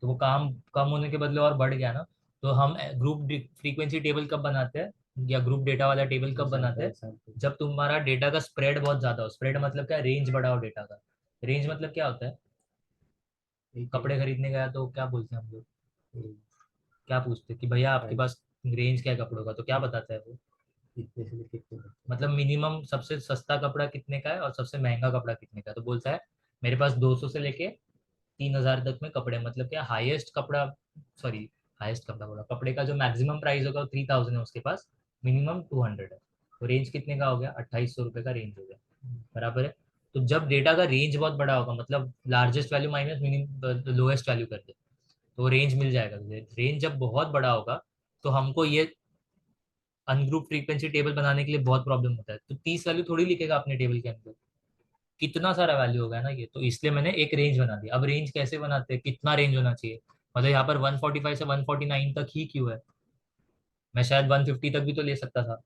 तो वो काम कम होने के बदले और बढ़ गया ना। तो हम ग्रुप फ्रीक्वेंसी टेबल कब बनाते हैं, या ग्रुप डेटा वाला टेबल कब बनाते हैं, जब तुम्हारा डेटा का स्प्रेड बहुत ज्यादा हो, स्प्रेड मतलब क्या, रेंज बड़ा हो डेटा का, रेंज मतलब क्या होता है, कपड़े खरीदने गया तो क्या बोलते हैं हम लोग, क्या पूछते हैं कि भैया आपके पास रेंज क्या है कपड़ों का, तो क्या बताता है वो, इतने से लेके इतने तक। मतलब मिनिमम सबसे सस्ता कपड़ा कितने का है और सबसे महंगा कपड़ा कितने का है, तो बोलता है मेरे पास 200 से लेके 3,000 तक में कपड़े, मतलब क्या हाईएस्ट कपड़ा, सॉरी हाईएस्ट कपड़ा बोला, कपड़े का जो मैक्सिमम प्राइस होगा वो 3,000 है उसके पास, मिनिमम 200 है। तो रेंज कितने का हो गया, 2,800 रुपये का रेंज हो गया, बराबर है। तो जब डेटा का रेंज बहुत बड़ा होगा, मतलब largest value minus minimum lowest value कर दे, तो रेंज मिल जाएगा तुझे। रेंज जब बहुत बड़ा होगा तो हमको ये अनग्रुप फ्रीक्वेंसी टेबल बनाने के लिए बहुत प्रॉब्लम होता है। तो 30 वैल्यू थोड़ी लिखेगा अपने टेबल के अंदर, कितना सारा वैल्यू होगा ना ये, तो इसलिए मैंने एक रेंज बना दिया। अब रेंज कैसे बनाते हैं, कितना रेंज होना चाहिए, मतलब यहाँ पर 145 से 149 तक ही क्यों है, मैं शायद 150 तक भी तो ले सकता था,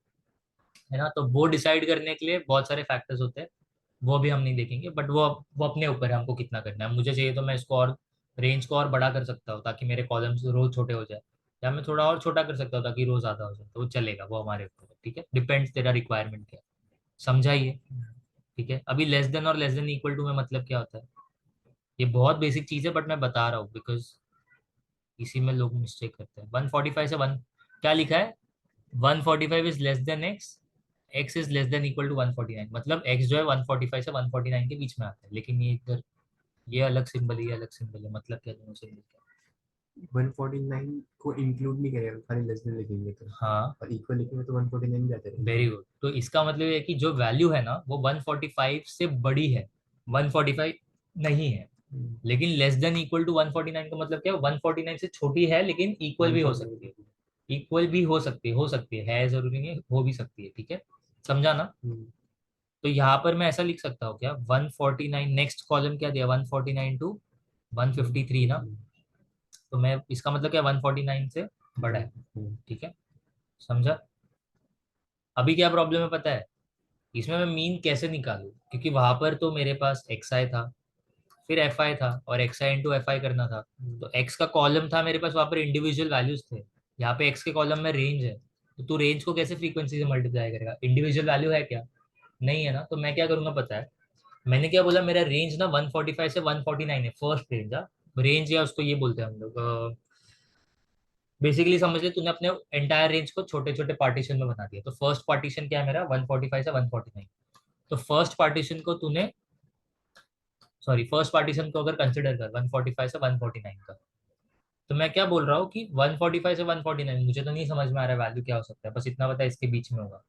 है ना। तो वो डिसाइड करने के लिए बहुत सारे फैक्टर्स होते हैं, वो भी हम नहीं देखेंगे, बट वो अपने ऊपर है हमको कितना करना है। मुझे चाहिए तो मैं इसको और रेंज को और बड़ा कर सकता हूँ ताकि मेरे कॉलम्स रोज छोटे हो जाए, या मैं थोड़ा और छोटा कर सकता हूँ ताकि रोज ज्यादा हो जाए, तो वो चलेगा, वो हमारे ऊपर है, ठीक है, डिपेंड्स तेरा रिक्वायरमेंट क्या है, समझाइए। ठीक है, अभी लेस देन और लेस देन इक्वल टू में मतलब क्या होता है, ये बहुत बेसिक चीज है बट मैं बता रहा हूँ बिकॉज इसी में लोग मिस्टेक करते हैं। 145 से वन, क्या लिखा है, 145 is less than x, x is less than equal to 149, मतलब एक्स जो है 145 से 149 के बीच में आता है, लेकिन ये इधर ये अलग सिंबल है, ये अलग सिंबल है, मतलब क्या दोनों सिंबल क्या 149 को इंक्लूड नहीं करेगा, खाली लेस देन लिखेंगे तो, है? हाँ, और इक्वल लिखेंगे तो 149 जाते वेरी रहेंगे। गुड। तो इसका मतलब ये है कि जो वैल्यू है ना वो 145 से बड़ी है, 145 नहीं है, हम्म, लेकिन लेस देन इक्वल टू 149 का मतलब क्या है, 149 से छोटी है लेकिन इक्वल भी हो सकती 149। है, इक्वल भी हो सकती है, हो सकती है जरूरी नहीं है, हो भी सकती है, ठीक है, समझा ना। हम्म, तो यहाँ पर मैं ऐसा लिख सकता हूँ क्या, 149, नेक्स्ट कॉलम क्या दिया, 149 टू 153 ना, हम्म, तो मैं इसका मतलब क्या 149 से बड़ा है, हम्म, ठीक है, समझा। अभी क्या प्रॉब्लम है पता है, इसमें मैं मीन कैसे निकालूं, क्योंकि वहां पर तो मेरे पास एक्स आई था, फिर एफ आई था, और x I into F I करना था, हम्म, तो एक्स का कॉलम था मेरे पास, वहां पर इंडिविजुअल वैल्यूज थे, यहाँ पे एक्स के कॉलम में रेंज है, तो तू रेंज को कैसे फ्रीक्वेंसी से मल्टीप्लाई करेगा, इंडिविजुअल वैल्यू है क्या, नहीं है ना। तो मैं क्या करूंगा पता है, मैंने क्या बोला, मेरा रेंज ना 145 से 149 है, फर्स्ट रेंज, रेंज या उसको ये बोलते हैं हम लोग, बेसिकली समझ ले तूने अपने एंटायर रेंज को छोटे छोटे पार्टीशन में बना दिया, तो फर्स्ट पार्टीशन क्या है मेरा, 145 से 149, तो फर्स्ट पार्टीशन को तूने, सॉरी फर्स्ट पार्टीशन को अगर कंसिडर कर 145 से 149 का, तो मैं क्या बोल रहा हूँ कि 145 से 149 मुझे तो नहीं समझ में आ रहा है वैल्यू क्या हो सकता है, बस इतना पता है इसके बीच में होगा,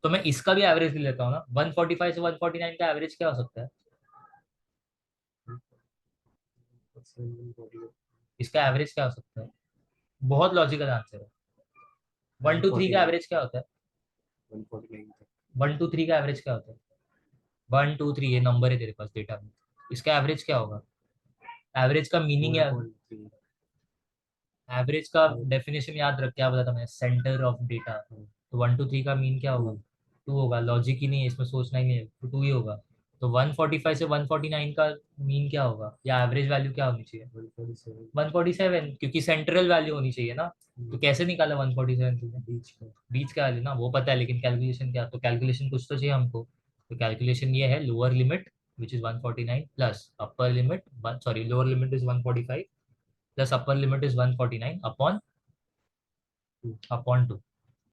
तो मैं इसका भी एवरेज ले लेता हूँ ना, 145 से 149 का एवरेज क्या हो सकता है, इसका एवरेज क्या हो सकता है, बहुत लॉजिकल आंसर है। 1 to 3 का 149, एवरेज क्या होता है, 149 तक। 1 to 3 का एवरेज क्या होता है, 1 2 3 ये नंबर है तेरे पास डेटा में, इसका एवरेज क्या होगा, एवरेज का मीनिंग या 1.3। एवरेज का डेफिनेशन याद रख, क्या बताया था मैंने, सेंटर ऑफ डेटा, तो 1 to 3 का मीन क्या होगा, 2 होगा, लॉजिक ही नहीं है इसमें, सोचना ही नहीं है, तो 2 ही होगा। तो 145 से 149 का मीन क्या होगा, या एवरेज वैल्यू क्या होनी चाहिए, 147 147, क्योंकि सेंट्रल वैल्यू होनी चाहिए ना। तो कैसे निकाला 147 तुमने, बीच का। बीच का वैल्यू ना वो पता है, लेकिन कैलकुलेशन क्या, तो कैलकुलेशन कुछ तो चाहिए हमको, तो कैलकुलेशन ये है, lower limit which is 149 plus upper limit, sorry lower limit is 145 plus upper limit is 149 upon upon 2,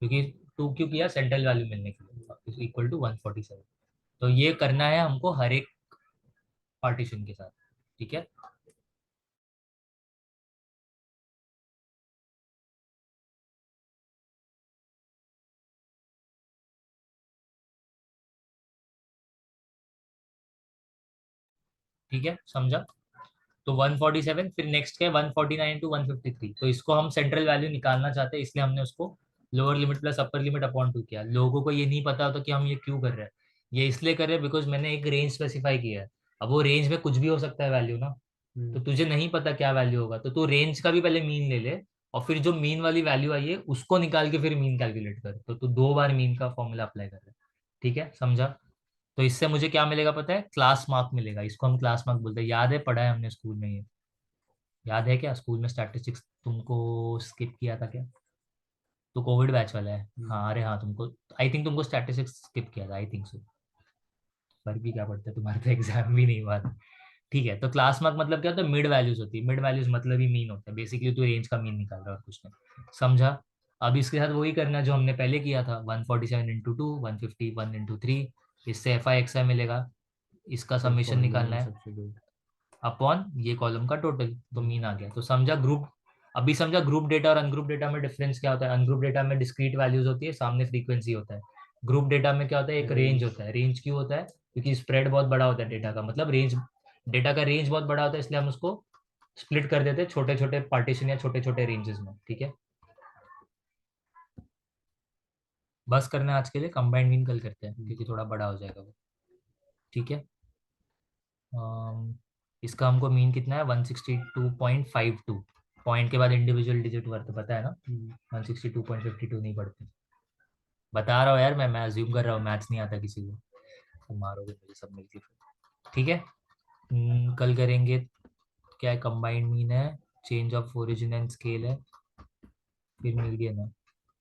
क्योंकि 2 क्यों किया, सेंट्रल वैल्यू मिलने के लिए, इक्वल टू 147। तो ये करना है हमको हर एक पार्टीशन के साथ, ठीक है। ठीक है, समझा। तो 147, फिर नेक्स्ट क्या है 149 टू 153, तो इसको हम सेंट्रल वैल्यू निकालना चाहते हैं, इसलिए हमने उसको lower limit plus upper limit upon 2 किया। लोगों को ये नहीं पता होता कि हम ये क्यों कर रहे हैं, ये इसलिए कर रहे हैं बिकॉज मैंने एक रेंज स्पेसिफाई किया है, अब वो रेंज में कुछ भी हो सकता है वैल्यू ना, तो तुझे नहीं पता क्या वैल्यू होगा, तो तू रेंज का भी पहले मीन ले ले, और फिर जो मीन वाली वैल्यू आई है उसको निकाल के फिर मीन कैलकुलेट कर, तो तू 2 बार मीन का फॉर्मूला अप्लाई कर रहा है, ठीक है, समझा। तो इससे मुझे क्या मिलेगा पता है, क्लास मार्क मिलेगा, इसको हम क्लास मार्क बोलते हैं, याद है पढ़ा है हमने स्कूल में ये, याद है क्या स्कूल में स्टैटिस्टिक्स तुमको स्किप किया था क्या, तो कोविड बैच वाला है, हाँ अरे हाँ तुमको, आई थिंक तुमको स्टैटिस्टिक्स स्किप किया था, आई थिंक सो, फर्क भी क्या पड़ता है, तुम्हारा तो एग्जाम भी नहीं हुआ था। ठीक है, तो क्लास मार्क मतलब क्या होता है, मिड वैल्यूज होती है, मिड वैल्यूज मतलब ही मीन होता है, बेसिकली तो रेंज का मीन निकाल रहा है और कुछ नहीं, समझा। अब इसके साथ वही करना है जो हमने पहले किया था, 147 इंटू 2, 151 इंटू 3, इससे एफ आई एक्स आई मिलेगा, इसका फिर समीशन फॉर्मूला निकालना में है, सब्स्टिट्यूट। अपॉन ये कॉलम का टोटल, तो मीन आ गया। तो समझा ग्रुप, अभी समझा ग्रुप डेटा और अनग्रुप डेटा में डिफरेंस क्या होता है। अनग्रुप डेटा में डिस्क्रीट वैल्यूज होती है, सामने फ्रीक्वेंसी होता है। ग्रुप डेटा में क्या होता है, एक रेंज होता है। रेंज क्यों होता है, क्योंकि स्प्रेड बहुत बड़ा होता है डेटा का, मतलब रेंज, डेटा का रेंज बहुत बड़ा होता है, इसलिए हम उसको स्प्लिट कर देते हैं छोटे छोटे पार्टीशन या छोटे छोटे रेंजेस में। ठीक है, बस करना है आज के लिए, कंबाइंड मीन कल करते हैं क्योंकि थोड़ा बड़ा हो जाएगा वो। ठीक है, इसका हमको मीन कितना है, 162.52। पॉइंट के बाद इंडिविजुअल डिजिट वर्थ पता है ना, 162.52 नहीं पढ़ते। बता रहा हूँ यार, मैं अज्यूम कर रहा हूँ, मैथ्स नहीं आता किसी को, तो मारोगे मुझे सब मिलके फिर। ठीक है, कल करेंगे। क्या है, कंबाइंड मीन है, change of origin and scale है, फिर मिल गया ना।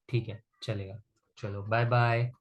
ठीक है, चलेगा, चलो बाय बाय।